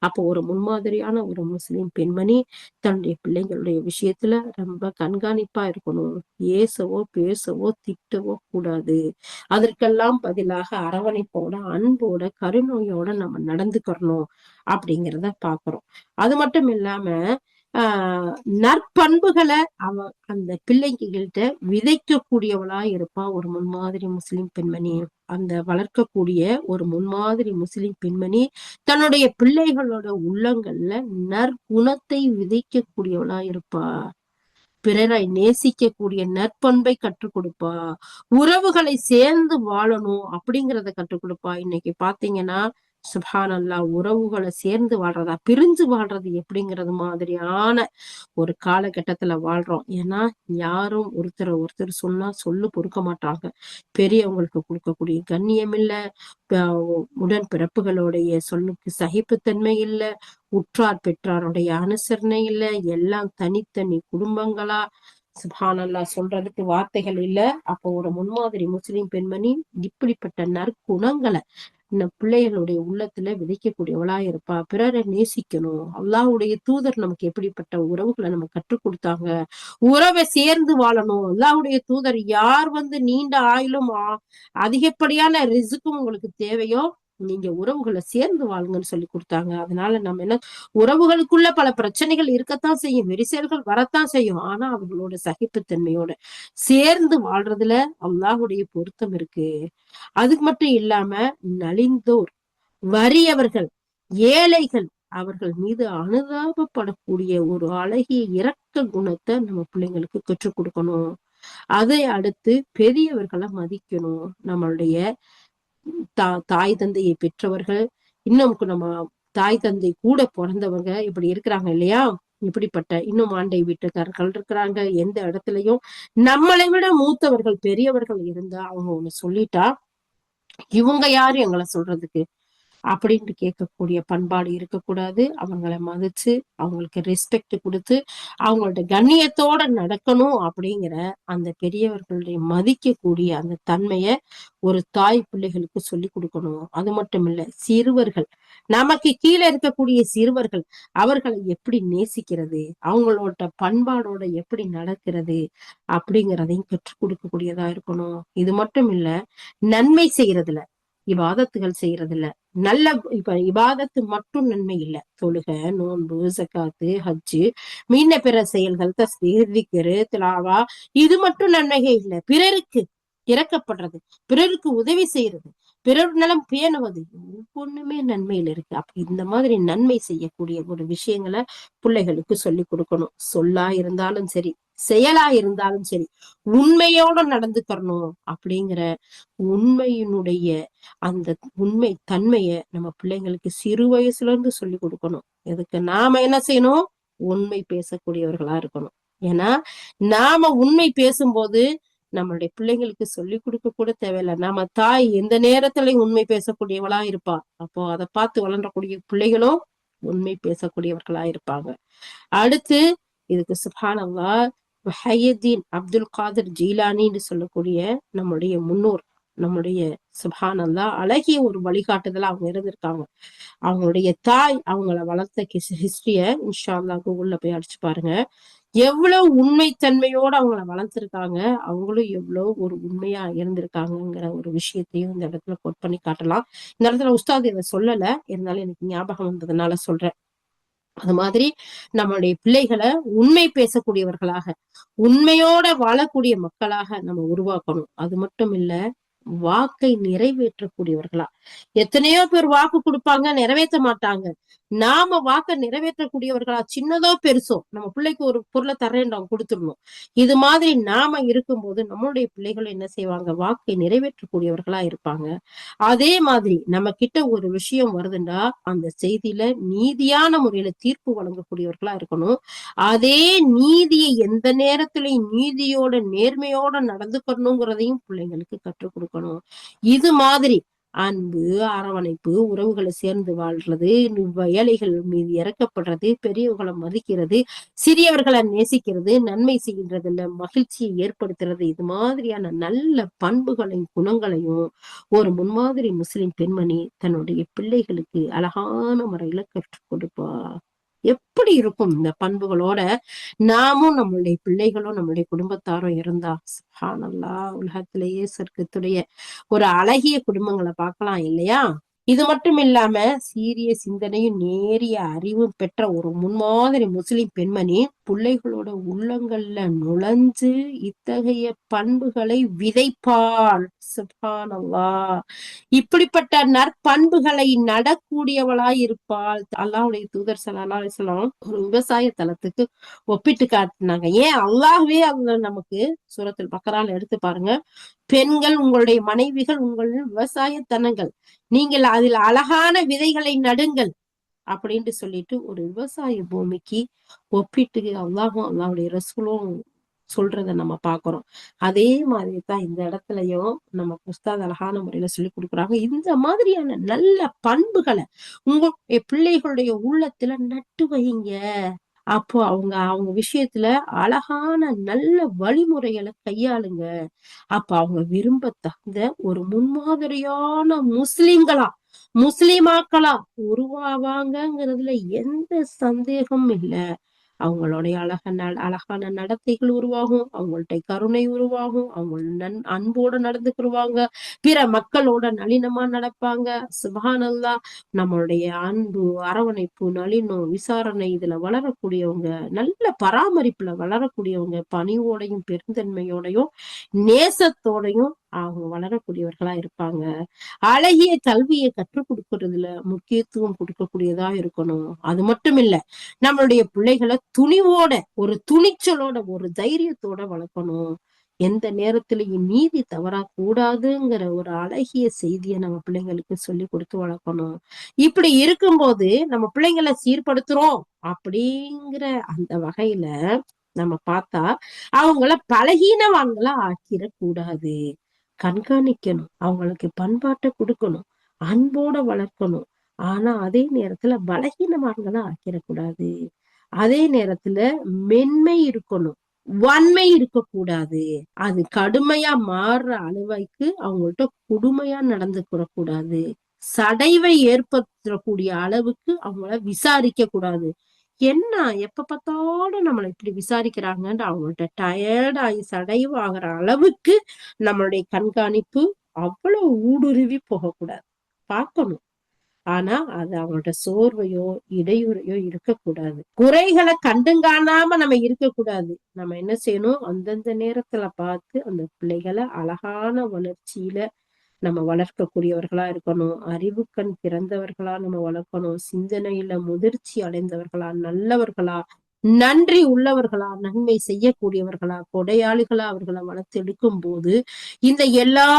அப்போ ஒரு முன்மாதிரியான ஒரு முஸ்லிம் பெண்மணி தன்னுடைய பிள்ளைங்களுடைய விஷயத்துல ரொம்ப கண்காணிப்பா இருக்கணும். ஏசவோ பேசவோ திட்டவோ கூடாது. அதற்கெல்லாம் பதிலாக அரவணைப்போட அன்போட கருணையோட நம்ம நடந்துக்கிறணும் அப்படிங்கிறத பாக்குறோம். அது மட்டும் இல்லாம நற்பண்புகளை அந்த பிள்ளைங்கள்கிட்ட விதைக்கக்கூடியவளா இருப்பா ஒரு முன்மாதிரி முஸ்லிம் பெண்மணி. அந்த வளர்க்கக்கூடிய ஒரு முன்மாதிரி முஸ்லிம் பெண்மணி தன்னுடைய பிள்ளைகளோட உள்ளங்கள்ல நற்குணத்தை விதைக்கக்கூடியவளா இருப்பா. பிறரை நேசிக்கக்கூடிய நற்பண்பை கற்றுக் கொடுப்பா. உறவுகளை சேர்ந்து வாழணும் அப்படிங்கிறத கற்றுக் கொடுப்பா. இன்னைக்கு பாத்தீங்கன்னா சுப்ஹானல்லாஹ், உறவுகளை சேர்ந்து வாழ்றதா பிரிஞ்சு வாழ்றது எப்படிங்கிறது மாதிரியான ஒரு காலகட்டத்துல வாழ்றோம். ஏன்னா யாரும் ஒருத்தர் சொன்னா சொல்லு பொறுக்க மாட்டாங்க. பெரியவங்களுக்கு கொடுக்கக்கூடிய கண்ணியம் இல்ல, உடன் பிறப்புகளுடைய சொல்லுக்கு சகிப்புத்தன்மை இல்ல, உற்றார் பெற்றாருடைய அனுசரணை இல்ல, எல்லாம் தனித்தனி குடும்பங்களா. சுப்ஹானல்லாஹ், சொல்றதுக்கு வார்த்தைகள் இல்ல. அப்போ ஒரு முன்மாதிரி முஸ்லிம் பெண்மணி இப்படிப்பட்ட நற்குணங்களை பிள்ளைகளுடைய உள்ளத்துல விதைக்கக்கூடியவளா இருப்பா. பிறரை நேசிக்கணும். அல்லாஹ்வுடைய தூதர் நமக்கு எப்படிப்பட்ட உறவுகளை நம்ம கற்றுக் கொடுத்தாங்க. உறவை சேர்ந்து வாழணும். அல்லாஹ்வுடைய தூதர் யார் நீண்ட ஆயுளும் அதிகப்படியான ரிசுக்கும் உங்களுக்கு தேவையோ நீங்க உறவுகளை சேர்ந்து வாழுங்கன்னு சொல்லி கொடுத்தாங்க. அதனால நம்ம என்ன, உறவுகளுக்குள்ள பல பிரச்சனைகள் இருக்கத்தான் செய்யும், விரிசல்கள் வரத்தான் செய்யும். ஆனா அவங்களோட சகிப்புத்தன்மையோட சேர்ந்து வாழ்றதுல அல்லாஹ்வுடைய பொருத்தம் இருக்கு. அதுக்கு மட்டும் இல்லாம நலிந்தோர், வறியவர்கள், ஏழைகள் அவர்கள் மீது அனுதாபப்படக்கூடிய ஒரு அழகிய இரக்க குணத்தை நம்ம பிள்ளைங்களுக்கு கற்றுக் கொடுக்கணும். அதை அடுத்து பெரியவர்களை மதிக்கணும். நம்மளுடைய தாய் தந்தையை பெற்றவர்கள், இன்னும் நம்ம தாய் தந்தை கூட பிறந்தவங்க இப்படி இருக்கிறாங்க இல்லையா, இப்படிப்பட்ட இன்னும் ஆண்டை வீட்டுக்காரர்கள் இருக்கிறாங்க. எந்த இடத்துலயும் நம்மளை விட மூத்தவர்கள் பெரியவர்கள் இருந்தா அவங்க ஒண்ணு சொல்லிட்டா இவங்க யாரு எங்களை சொல்றதுக்கு அப்படின்ட்டு கேட்கக்கூடிய பண்பாடு இருக்கக்கூடாது. அவங்களை மதிச்சு அவங்களுக்கு ரெஸ்பெக்ட் கொடுத்து அவங்களோட கண்ணியத்தோட நடக்கணும் அப்படிங்கிற அந்த பெரியவர்களுடைய மதிக்கக்கூடிய அந்த தன்மைய ஒரு தாய் பிள்ளைகளுக்கு சொல்லி கொடுக்கணும். அது மட்டும் இல்ல, சிறுவர்கள், நமக்கு கீழே இருக்கக்கூடிய சிறுவர்கள், அவர்களை எப்படி நேசிக்கிறது, அவங்களோட பண்பாடோட எப்படி நடக்கிறது அப்படிங்கிறதையும் கற்றுக் கொடுக்கக்கூடியதா இருக்கணும். இது மட்டும் இல்ல, நன்மை செய்யறதுல, இபாதத்துகள் செய்யறதுல, நல்ல இப்ப இபாதத்து மட்டும் நன்மை இல்ல, தொழுக, நோன்பு, ஜகாத்து, ஹஜ்ஜு, மீன பிற செயல்கள், தஸ்பீஹ், திக்ரு, திலாவா, இது மட்டும் நன்மைகள் இல்ல, பிறருக்கு இறக்கப்படுறது, பிறருக்கு உதவி செய்யறது, பிறர் நலம் பேணுவது, ஒவ்வொன்றுமே நன்மையில இருக்கு. அப்ப இந்த மாதிரி நன்மை செய்யக்கூடிய ஒரு விஷயங்களை பிள்ளைகளுக்கு சொல்லி கொடுக்கணும். சொல்லா இருந்தாலும் சரி, செயலா இருந்தாலும் சரி, உண்மையோட நடந்துக்கணும் அப்படிங்கிற உண்மையினுடைய அந்த உண்மை தன்மைய நம்ம பிள்ளைங்களுக்கு சிறு வயசுல இருந்து சொல்லி கொடுக்கணும். இதுக்கு நாம என்ன செய்யணும், உண்மை பேசக்கூடியவர்களா இருக்கணும். ஏன்னா நாம உண்மை பேசும்போது நம்மளுடைய பிள்ளைங்களுக்கு சொல்லி கொடுக்க கூட தேவையில்லை. நம்ம தாய் எந்த நேரத்திலையும் உண்மை பேசக்கூடியவளா இருப்பா. அப்போ அதை பார்த்து வளரக்கூடிய பிள்ளைகளும் உண்மை பேசக்கூடியவர்களா இருப்பாங்க. அடுத்து இதுக்கு சுப்ஹானல்லாஹ், முஹையத்தீன் அப்துல் காதர் ஜீலானின்னு சொல்லக்கூடிய நம்முடைய முன்னோர், நம்முடைய சுப்ஹானல்லாஹ் அழகிய ஒரு வழிகாட்டுதலா அவங்க இருந்திருக்காங்க. அவங்களுடைய தாய் அவங்கள வளர்த்த ஹிஸ்டரிய இன்ஷா அல்லாஹ் கூகுள்ல போய் அடிச்சு பாருங்க. எவ்வளவு உண்மைத்தன்மையோட அவங்கள வளர்த்திருக்காங்க, அவங்களும் எவ்வளவு ஒரு உண்மையா இருந்திருக்காங்கிற ஒரு விஷயத்தையும் இந்த இடத்துல கோட் பண்ணி காட்டலாம். இந்த இடத்துல உஸ்தாத் இதை சொல்லல, இருந்தாலும் எனக்கு ஞாபகம் வந்ததுனால சொல்றேன். அது மாதிரி நம்மளுடைய பிள்ளைகளை உண்மை பேசக்கூடியவர்களாக, உண்மையோட வாழக்கூடிய மக்களாக நம்ம உருவாக்கணும். அது மட்டும் இல்ல, வாக்கை நிறைவேற்றக்கூடியவர்களா. எத்தனையோ பேர் வாக்கு கொடுப்பாங்க, நிறைவேற்ற மாட்டாங்க. நாம வாக்க நிறைவேற்றக்கூடியவர்களா, சின்னதோ பெருசோ நம்ம பிள்ளைக்கு ஒரு பொருளை தர்றேன் அவங்க கொடுத்துடணும். இது மாதிரி நாம இருக்கும்போது நம்மளுடைய பிள்ளைகள் என்ன செய்வாங்க, வாக்கை நிறைவேற்றக்கூடியவர்களா இருப்பாங்க. அதே மாதிரி நம்ம கிட்ட ஒரு விஷயம் வருதுன்னா அந்த செய்தியில நீதியான முறையில தீர்ப்பு வழங்கக்கூடியவர்களா இருக்கணும். அதே நீதியை எந்த நேரத்திலையும் நீதியோட நேர்மையோட நடந்துக்கணுங்கிறதையும் பிள்ளைங்களுக்கு கற்றுக் கொடுக்கணும். இது மாதிரி அன்பு, அரவணைப்பு, உறவுகளை சேர்ந்து வாழ்றது, ஏழைகள் மீது இறக்கப்படுறது, பெரியவர்களை மதிக்கிறது, சிறியவர்களை நேசிக்கிறது, நன்மை செய்கின்றதுல மகிழ்ச்சியை ஏற்படுத்துறது, இது மாதிரியான நல்ல பண்புகளையும் குணங்களையும் ஒரு முன்மாதிரி முஸ்லிம் பெண்மணி தன்னுடைய பிள்ளைகளுக்கு அழகான முறையில கற்றுக் கொடுப்பா. எப்படி இருக்கும் இந்த பண்புகளோட நாமும் நம்மளுடைய பிள்ளைகளும் நம்மளுடைய குடும்பத்தாரும் இருந்தா, சுப்ஹானல்லாஹ், உலகத்திலேயே சொர்க்கத்துடைய ஒரு அழகிய குடும்பங்களை பார்க்கலாம் இல்லையா? இது மட்டும் இல்லாம சீரிய சிந்தனையும் நேரிய அறிவும் பெற்ற ஒரு முன்மாதிரி முஸ்லிம் பெண்மணி பிள்ளைகளோட உள்ளங்கள்ல நுழைஞ்சு இத்தகைய பண்புகளை விதைப்பாள். சுப்ஹானல்லாஹ், இப்படிப்பட்ட நற்பண்புகளை நடக்கூடியவளாய் இருப்பாள். அல்லாஹ்வுடைய தூதர் ஸல்லல்லாஹு அலைஹி வஸல்லம் ஒரு விவசாய தலத்துக்கு ஒப்பிட்டு காட்டினாங்க. ஏன் அல்லாஹ்வே அதுல நமக்கு சூரத்துல் பக்ரால எடுத்து பாருங்க, பெண்கள் உங்களுடைய மனைவிகள் உங்கள் விவசாய தனங்கள், நீங்கள் அதில் அழகான விதைகளை நடுங்கள் அப்படின்ட்டு சொல்லிட்டு ஒரு விவசாய பூமிக்கு ஒப்பிட்டு அல்லாஹும் அல்லாஹ்வுடைய ரசூலும் சொல்றத நம்ம பாக்குறோம். அதே மாதிரிதான் இந்த இடத்துலயும் நம்ம உஸ்தாத் அழகான முறையில சொல்லி கொடுக்குறாங்க. இந்த மாதிரியான நல்ல பண்புகளை உங்களுடைய பிள்ளைகளுடைய உள்ளத்துல நட்டு வைங்க. அப்போ அவங்க அவங்க விஷயத்துல அழகான நல்ல வழிமுறைகளை கையாளுங்க. அப்ப அவங்க விரும்ப தகுந்த ஒரு முன்மாதிரியான முஸ்லிம்களா, முஸ்லிமாக்களா உருவாவாங்கங்கிறதுல எந்த சந்தேகமும் இல்ல. அவங்களுடைய அழகான நடத்தைகள் உருவாகும், அவங்கள்ட்ட கருணை உருவாகும், அவங்க அன்போட நடந்துக்கிருவாங்க, பிற மக்களோட நளினமா நடப்பாங்க. சுப்ஹானல்லாஹ், நம்மளுடைய அன்பு, அரவணைப்பு, நளினம், விசாரணை இதுல வளரக்கூடியவங்க, நல்ல பராமரிப்புல வளரக்கூடியவங்க, பணிவோடையும் பெருந்தன்மையோடையும் நேசத்தோடையும் அவங்க வளரக்கூடியவர்களா இருப்பாங்க. அழகிய கல்வியை கற்றுக் கொடுக்கறதுல முக்கியத்துவம் கொடுக்கக்கூடியதா இருக்கணும். அது மட்டும் இல்ல, நம்மளுடைய பிள்ளைகளை துணிவோட, ஒரு துணிச்சலோட, ஒரு தைரியத்தோட வளர்க்கணும். எந்த நேரத்திலையும் நீதி தவறா கூடாதுங்கிற ஒரு அழகிய செய்தியை நம்ம பிள்ளைங்களுக்கு சொல்லி கொடுத்து வளர்க்கணும். இப்படி இருக்கும்போது நம்ம பிள்ளைங்களை சீர்படுத்துறோம் அப்படிங்கிற அந்த வகையில நம்ம பார்த்தா அவங்கள பலகீனவான்களா ஆக்கிடக்கூடாது. கண்காணிக்கணும், அவங்களுக்கு பண்பாட்டை கொடுக்கணும், அன்போட வளர்க்கணும். ஆனா அதே நேரத்துல பலகீனமானங்களா ஆக்கிடக்கூடாது. அதே நேரத்துல மென்மை இருக்கணும், வன்மை இருக்கக்கூடாது. அது கடுமையா மாறுற அளவுக்கு அவங்கள்ட்ட கொடுமையா நடந்துக்க கூடாது. சடைவை ஏற்படுத்தக்கூடிய அளவுக்கு அவங்கள விசாரிக்க கூடாது. என்ன எப்ப பார்த்தாலும் நம்மளை இப்படி விசாரிக்கிறாங்கன்னு அவங்கள்ட்ட டயர்ட் ஆகி சடைவு ஆகிற அளவுக்கு நம்மளுடைய கண்காணிப்பு அவ்வளவு ஊடுருவி போகக்கூடாது. பார்க்கணும், ஆனா அது அவங்களோட சோர்வையோ இடையூறையோ இருக்கக்கூடாது. குறைகளை கண்டுங்காணாம நம்ம இருக்கக்கூடாது. நம்ம என்ன செய்யணும், அந்தந்த நேரத்துல பார்த்து அந்த பிள்ளைகளை அழகான வளர்ச்சியில நம்ம வளர்க்கக்கூடியவர்களா இருக்கணும். அறிவுக்கண் பிறந்தவர்களா நம்ம வளர்க்கணும். சிந்தனையில முதிர்ச்சி அடைந்தவர்களா, நல்லவர்களா, நன்றி உள்ளவர்களா, நன்மை செய்யக்கூடியவர்களா, கொடையாளிகளா அவர்களை வளர்த்து எடுக்கும் போது இந்த எல்லா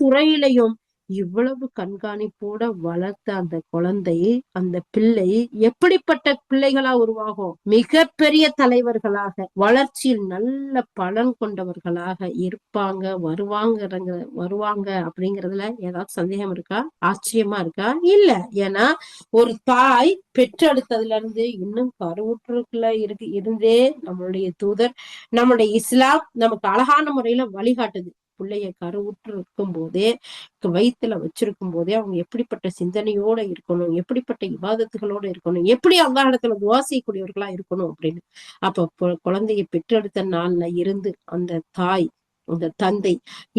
துறையிலையும் இவ்வளவு கண்காணிப்போட வளர்த்த அந்த குழந்தை, அந்த பிள்ளை எப்படிப்பட்ட பிள்ளைகளா உருவாகும், மிகப்பெரிய தலைவர்களாக, வளர்ச்சியில் நல்ல பலன் கொண்டவர்களாக இருப்பாங்க, வருவாங்க அப்படிங்கறதுல ஏதாவது சந்தேகம் இருக்கா? ஆச்சரியமா இருக்கா? இல்ல. ஏன்னா ஒரு தாய் பெற்றெடுத்ததுல இருந்து இன்னும் கருவுற்றுக்குள்ள இருந்தே நம்மளுடைய தூதர், நம்மளுடைய இஸ்லாம் நமக்கு அழகான முறையில வழிகாட்டுது. பிள்ளைய கருவுற்று இருக்கும் போதே, வயிற்றுல வச்சிருக்கும் போதே அவங்க எப்படிப்பட்ட சிந்தனையோட இருக்கணும், எப்படிப்பட்ட இபாதத்துகளோட இருக்கணும், எப்படி அல்லாஹ் இடத்துல துஆ செய்யக்கூடியவர்களா இருக்கணும் அப்படின்னு. அப்ப குழந்தைய பெற்றெடுத்த நாள்ல இருந்து அந்த தாய், அந்த தந்தை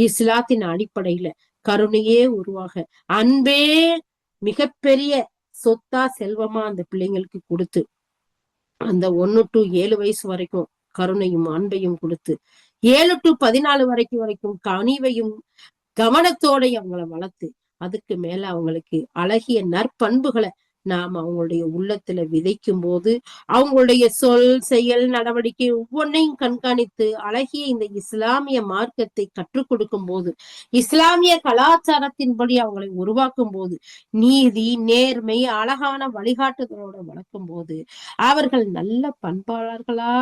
இஸ்லாத்தின் அடிப்படையில கருணையே உருவாக, அன்பே மிகப்பெரிய சொத்தா செல்வமா அந்த பிள்ளைங்களுக்கு கொடுத்து, அந்த 1 to 7 வயசு வரைக்கும் கருணையும் அன்பையும் கொடுத்து, 7 to 14 வரைக்கும் கனிவையும் கவனத்தோட அவங்கள வளர்த்து, அதுக்கு மேல அவங்களுக்கு அழகிய நற்பண்புகளை நாம அவங்களுடைய உள்ளத்துல விதைக்கும் போது அவங்களுடைய சொல் செயல் நடவடிக்கை ஒவ்வொன்றையும் கண்காணித்து அழகிய இந்த இஸ்லாமிய மார்க்கத்தை கற்றுக் கொடுக்கும் போது, இஸ்லாமிய கலாச்சாரத்தின்படி அவங்களை உருவாக்கும் போது, நீதி நேர்மை அழகான வழிகாட்டுதலோட வளர்க்கும் போது அவர்கள் நல்ல பண்பாளர்களா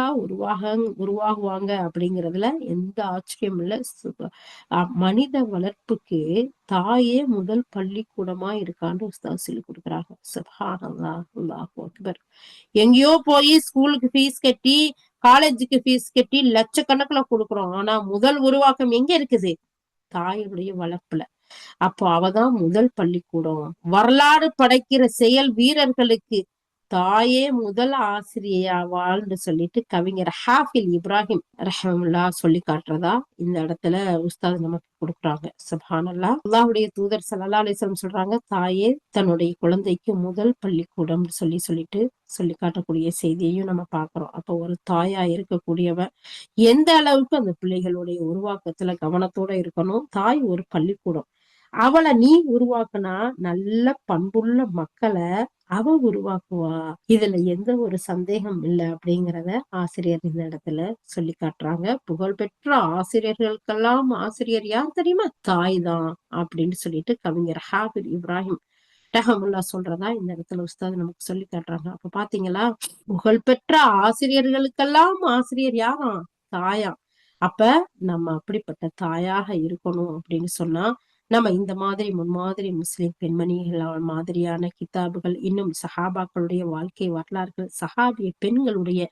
உருவாகுவாங்க அப்படிங்கிறதுல எந்த ஆச்சரியம் இல்லை. மனித வளர்ப்புக்கு தாயே முதல் பள்ளிக்கூடமா இருக்கான்னு உஸ்தாத் சொல்லி கொடுக்குறாங்க. சுப்ஹானல்லாஹ், அல்லாஹு அக்பர். எங்கேயோ போய் ஸ்கூலுக்கு ஃபீஸ் கட்டி காலேஜுக்கு ஃபீஸ் கட்டி லட்சக்கணக்குல கொடுக்குறோம். ஆனா முதல் உருவாக்கம் எங்க இருக்குது? தாயுடைய வளர்ப்புல. அப்போ அவதான் முதல் பள்ளிக்கூடம். வரலாறு படைக்கிற செயல் வீரர்களுக்கு தாயே முதல் ஆசிரியா வாழ்ந்து சொல்லிட்டு கவிஞர் ஹாஃபில் இப்ராஹிம் ரஹமுல்லா சொல்லி காட்டுறதா இந்த இடத்துல உஸ்தாத் நமக்கு கொடுக்குறாங்க. சுப்ஹானல்லாஹ். அல்லாஹ்வுடைய தூதர் ஸல்லல்லாஹு அலைஹி வஸல்லம் சொல்றாங்க, தாயே தன்னுடைய குழந்தைக்கு முதல் பள்ளிக்கூடம் சொல்லி காட்டக்கூடிய செய்தியையும் நம்ம பாக்குறோம். அப்ப ஒரு தாயா இருக்கக்கூடியவ எந்த அளவுக்கு அந்த பிள்ளைகளுடைய உருவாக்கத்துல கவனத்தோட இருக்கணும். தாய் ஒரு பள்ளிக்கூடம். அவளை நீ உருவாக்குனா நல்ல பண்புள்ள மக்களை அவ உருவாக்குவா. இதுல எந்த ஒரு சந்தேகம் இல்லை அப்படிங்கிறத ஆசிரியர் இந்த இடத்துல சொல்லி காட்டுறாங்க. புகழ்பெற்ற ஆசிரியர்களுக்கெல்லாம் ஆசிரியர் யார் தெரியுமா? தாய் தான் அப்படின்னு சொல்லிட்டு கவிஞர் ஹாஃபில் இப்ராஹிம் ரஹமுல்லா சொல்றதா இந்த இடத்துல உஸ்தாத் நமக்கு சொல்லி காட்டுறாங்க. அப்ப பாத்தீங்களா, புகழ்பெற்ற ஆசிரியர்களுக்கெல்லாம் ஆசிரியர் யாரா? தாயா. அப்ப நம்ம அப்படிப்பட்ட தாயாக இருக்கணும் அப்படின்னு சொன்னா நம்ம இந்த மாதிரி முன்மாதிரி முஸ்லிம் பெண்மணிகள் மாதிரியான கிதாபுகள், இன்னும் சஹாபாக்களுடைய வாழ்க்கை வரலாறுகள், சஹாபிய பெண்களுடைய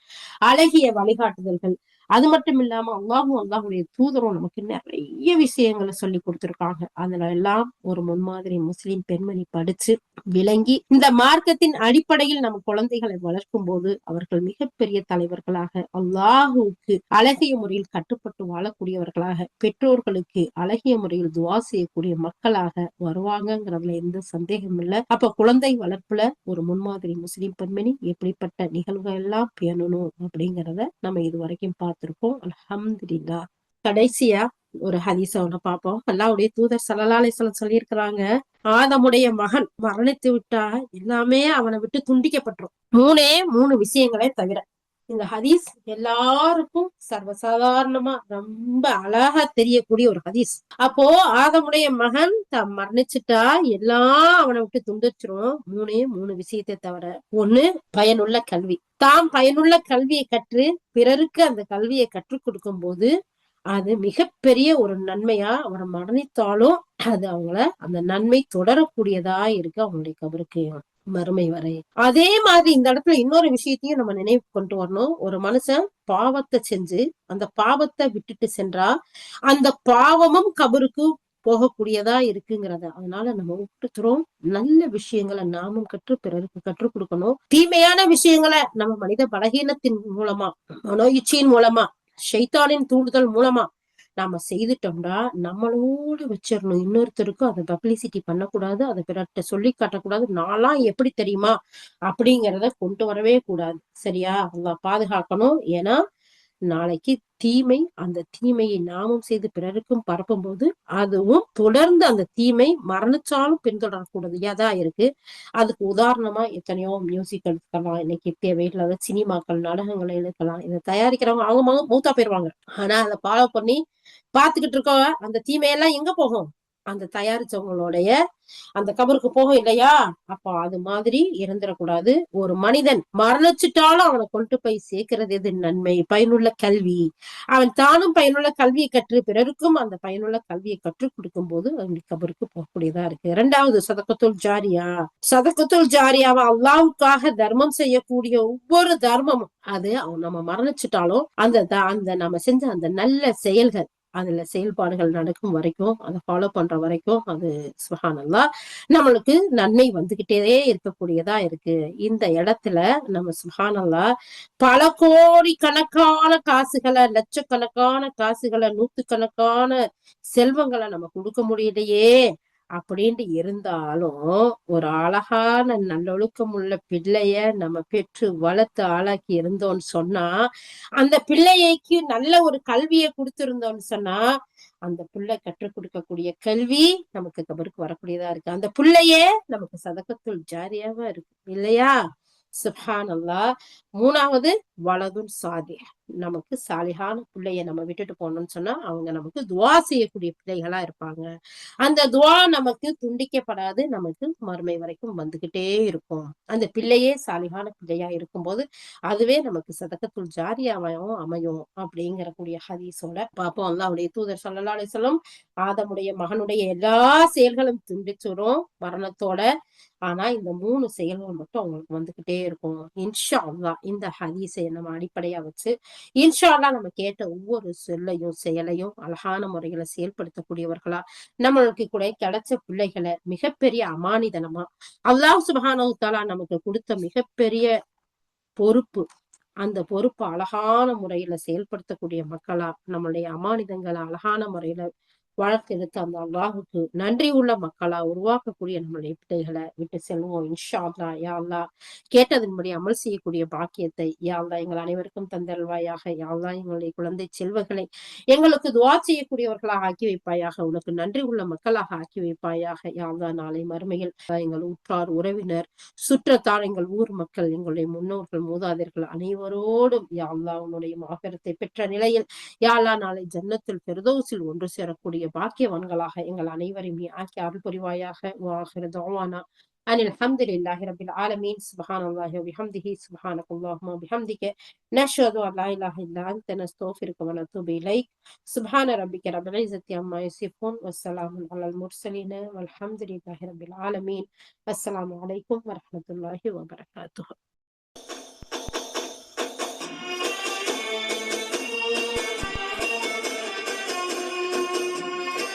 அழகிய வழிகாட்டுதல்கள், அது மட்டும் இல்லாம அல்லாஹுடைய தூதரும் நமக்கு நிறைய விஷயங்களை சொல்லி கொடுத்திருக்காங்க. அதுல எல்லாம் ஒரு முன்மாதிரி முஸ்லிம் பெண்மணி படிச்சு விளங்கி இந்த மார்க்கத்தின் அடிப்படையில் நம்ம குழந்தைகளை வளர்க்கும் போது அவர்கள் மிகப்பெரிய தலைவர்களாக, அல்லாஹுவுக்கு அழகிய முறையில் கட்டுப்பட்டு வாழக்கூடியவர்களாக, பெற்றோர்களுக்கு அழகிய முறையில் துவா செய்யக்கூடிய மக்களாக வருவாங்கிறதுல எந்த சந்தேகம் இல்லை. அப்ப குழந்தை வளர்ப்புல ஒரு முன்மாதிரி முஸ்லிம் பெண்மணி எப்படிப்பட்ட நிகழ்வுகள் எல்லாம் பேணணும் அப்படிங்கிறத நம்ம இது வரைக்கும் பார்த்திருக்கோம். அல்ஹம்துலில்லாஹ். கடைசியா ஒரு ஹதீஸ ஒண்ணு பார்ப்போம். அல்லாஹ்வுடைய தூதர் ஸல்லல்லாஹு அலைஹி வஸல்லம் சொல்லியிருக்கிறாங்க, ஆதமுடைய மகன் மரணித்து விட்டா எல்லாமே அவனை விட்டு துண்டிக்கப்பட்டுரும், மூணு விஷயங்களே தவிர. இந்த ஹதீஸ் எல்லாருக்கும் சர்வசாதாரணமா ரொம்ப அழகா தெரியக்கூடிய ஒரு ஹதீஸ். அப்போ ஆதமுடைய மகன் மரணிச்சுட்டா எல்லாம் அவனை விட்டு துண்டிச்சிரும், மூணு விஷயத்தை தவிர. ஒண்ணு, பயனுள்ள கல்வி. தாம் பயனுள்ள கல்வியை கற்று பிறருக்கு அந்த கல்வியை கற்றுக் கொடுக்கும் போது அது மிகப்பெரிய ஒரு நன்மையா, அவரை மரணித்தாலும் அது அவங்கள அந்த நன்மை தொடரக்கூடியதா இருக்கு அவங்களுடைய கபருக்கு மறுமை வரை. அதே மாதிரி இந்த இடத்துல இன்னொரு விஷயத்தையும் நம்ம நினைவு கொண்டு வரணும். ஒரு மனுஷன் பாவத்தை செஞ்சு அந்த பாவத்தை விட்டுட்டு சென்றா அந்த பாவமும் கபருக்கு போகக்கூடியதா இருக்குங்கிறத. அதனால நம்ம ஒவ்வொருத்தரும் நல்ல விஷயங்களை நாமும் கற்று பிறருக்கு கற்றுக் கொடுக்கணும். தீமையான விஷயங்களை நம்ம மனித பலகீனத்தின் மூலமா, மனோ இச்சையின் மூலமா, ஷைத்தானின் தூண்டுதல் மூலமா நாம செய்துட்டோம்னா நம்மளோட வச்சிடணும். இன்னொருத்தருக்கும் அதை பப்ளிசிட்டி பண்ணக்கூடாது, அதை பிறர்கிட்ட சொல்லி காட்டக்கூடாது. நான்லாம் எப்படி தெரியுமா அப்படிங்கிறத கொண்டு வரவே கூடாது. சரியா? அல்லாஹ் பாதுகாக்கணும். ஏன்னா நாளைக்கு தீமை, அந்த தீமையை நாமும் செய்து பிறருக்கும் பரப்பும் போது அதுவும் தொடர்ந்து அந்த தீமை மரணிச்சாலும் பின்தொடரக்கூடியதா இருக்கு. அதுக்கு உதாரணமா எத்தனையோ மியூசிக் எடுக்கலாம், இன்னைக்கு தேவையில்லாத சினிமாக்கள், நாடகங்களை எடுக்கலாம். இதை தயாரிக்கிறவங்க அவங்க மூத்தா போயிருவாங்க. ஆனா அதை ஃபாலோ பண்ணி பாத்துக்கிட்டு இருக்கோம். அந்த தீமையெல்லாம் எங்க போகும்? அந்த தயாரிச்சவங்களுடைய அந்த கபருக்கு போகும் இல்லையா? அப்ப அது மாதிரி இருந்துடக்கூடாது. ஒரு மனிதன் மரணிச்சுட்டாலும் அவனை கொண்டு போய் சேர்க்கிறது எது? நன்மை, பயனுள்ள கல்வி. அவன் தானும் பயனுள்ள கல்வியை கற்று பிறருக்கும் அந்த பயனுள்ள கல்வியை கற்றுக் கொடுக்கும் போது அவனுடைய கபருக்கு போகக்கூடியதா இருக்கு. இரண்டாவது, சதகத்துல் ஜாரியா. சதகத்துல் ஜாரியாவை அல்லாஹ்வுக்காக தர்மம் செய்யக்கூடிய ஒவ்வொரு தர்மமும் அது நம்ம மரணிச்சுட்டாலும் அந்த நம்ம செஞ்ச அந்த நல்ல செயல்கள், அதுல செயல்பாடுகள் நடக்கும் வரைக்கும், அதை ஃபாலோ பண்ற வரைக்கும் அது சுப்ஹானல்லாஹ் நம்மளுக்கு நன்மை வந்துகிட்டே இருக்கக்கூடியதா இருக்கு. இந்த இடத்துல நம்ம சுப்ஹானல்லாஹ் பல கோடி கணக்கான காசுகளை, லட்சக்கணக்கான காசுகளை, நூத்துக்கணக்கான செல்வங்களை நம்ம கொடுக்க முடியலையே அப்படின்ட்டு இருந்தாலும் ஒரு அழகான நல்லொழுக்கம் உள்ள பிள்ளைய நம்ம பெற்று வளர்த்து ஆளாக்கி இருந்தோம்னு சொன்னா, அந்த பிள்ளைக்கு நல்ல ஒரு கல்வியை கொடுத்திருந்தோம்னு சொன்னா, அந்த பிள்ளை கற்றுக் கொடுக்கக்கூடிய கல்வி நமக்கு கபருக்கு வரக்கூடியதா இருக்கு. அந்த பிள்ளையே நமக்கு சதகத்துல் ஜாரியாவா இருக்கு இல்லையா? சுப்ஹான் அல்லாஹ். மூணாவது வலதுன் சாதி, நமக்கு சாலிஹான பிள்ளைய நம்ம விட்டுட்டு போனோம்னு சொன்னா அவங்க நமக்கு துவா செய்யக்கூடிய பிள்ளைகளா இருப்பாங்க. அந்த துவா நமக்கு துண்டிக்கப்படாது, நமக்கு மறுமை வரைக்கும் வந்துகிட்டே இருக்கும். அந்த பிள்ளையே சாலிஹான பிள்ளையா இருக்கும்போது அதுவே நமக்கு சதகத்துல் ஜாரியாவும் அமையும் அப்படிங்கிற கூடிய ஹதீஸோட பார்ப்போம். அல்லாஹ்வுடைய தூதர் ஸல்லல்லாஹு அலைஹி வஸல்லம் ஆதமுடைய மகனுடைய எல்லா செயல்களும் துண்டிச்சிரும் மரணத்தோட. ஆனா இந்த 3 செயல்கள் மட்டும் அவங்களுக்கு வந்துகிட்டே இருக்கும். இன்ஷா அல்லாஹ் இந்த ஹதீஸை நம்ம அடிப்படையா வச்சு இன்ஷா அல்லாஹ் நம்ம கேட்ட ஒவ்வொரு சொல்லையும் செயலையும் அழகான முறைகளை செயல்படுத்தக்கூடியவர்களா, நம்மளுக்கு கூட கிடைச்ச பிள்ளைகளை மிகப்பெரிய அமானிதனமா அல்லாஹ் சுப்ஹானஹு தஆலா நமக்கு கொடுத்த மிகப்பெரிய பொறுப்பு, அந்த பொறுப்பை அழகான முறையில செயல்படுத்தக்கூடிய மக்களா, நம்மளுடைய அமானிதங்களை அழகான முறையில வளர்த்தெடுத்து அந்த அல்லாஹுக்கு நன்றி உள்ள மக்களா உருவாக்கக்கூடிய நம்மளுடைய பிள்ளைகளை விட்டு செல்வோம். இன்ஷா அல்லாஹ். யா அல்லாஹ், கேட்டதன்படி அமல் செய்யக்கூடிய பாக்கியத்தை யா அல்லாஹ் எங்கள் அனைவருக்கும் தந்தல்வாயாக. யா அல்லாஹ் எங்களுடைய குழந்தை செல்வங்களை எங்களுக்கு துவா செய்யக்கூடியவர்களாக ஆக்கி வைப்பாயாக. உனக்கு நன்றி உள்ள மக்களாக ஆக்கி வைப்பாயாக. யா அல்லாஹ், நாளை மறுமையில் எங்கள் உற்றார் உறவினர் சுற்றத்தார் எங்கள் ஊர் மக்கள் எங்களுடைய முன்னோர்கள் மூதாதையர்கள் அனைவரோடும் யா அல்லாஹ் உன்னுடைய மாபெரத்தை பெற்ற நிலையில் யா அல்லாஹ் நாளை ஜன்னத்துல் ஃபிர்தௌஸில் ஒன்று சேரக்கூடிய பாக்கியவான்களாக எங்கள் அனைவரையும் நீ ஆக்கி அருள் புரிவாயாக. வாஹிரு தஅவானா அனில் ஹம்துலில்லாஹி ரப்பில் ஆலமீன். சுப்ஹானல்லாஹி வ பிஹம்திஹி சுப்ஹானக்கல்லாஹும்ம வ பிஹம்திக நஷ்ஹது அன் லா இலாஹ இல்லா அன்த நஸ்தக்ஃபிருக வ நத்தூபு இலைக். சுப்ஹான ரப்பிக ரப்பில் இஸ்ஸத்தி அம்மா யசிஃபூன் வஸ்ஸலாமுன் அலல் முர்ஸலீன் வல்ஹம்துலில்லாஹி ரப்பில் ஆலமீன். அஸ்ஸலாமு அலைக்கும் வ ரஹ்மத்துல்லாஹி வ பரகாத்துஹு.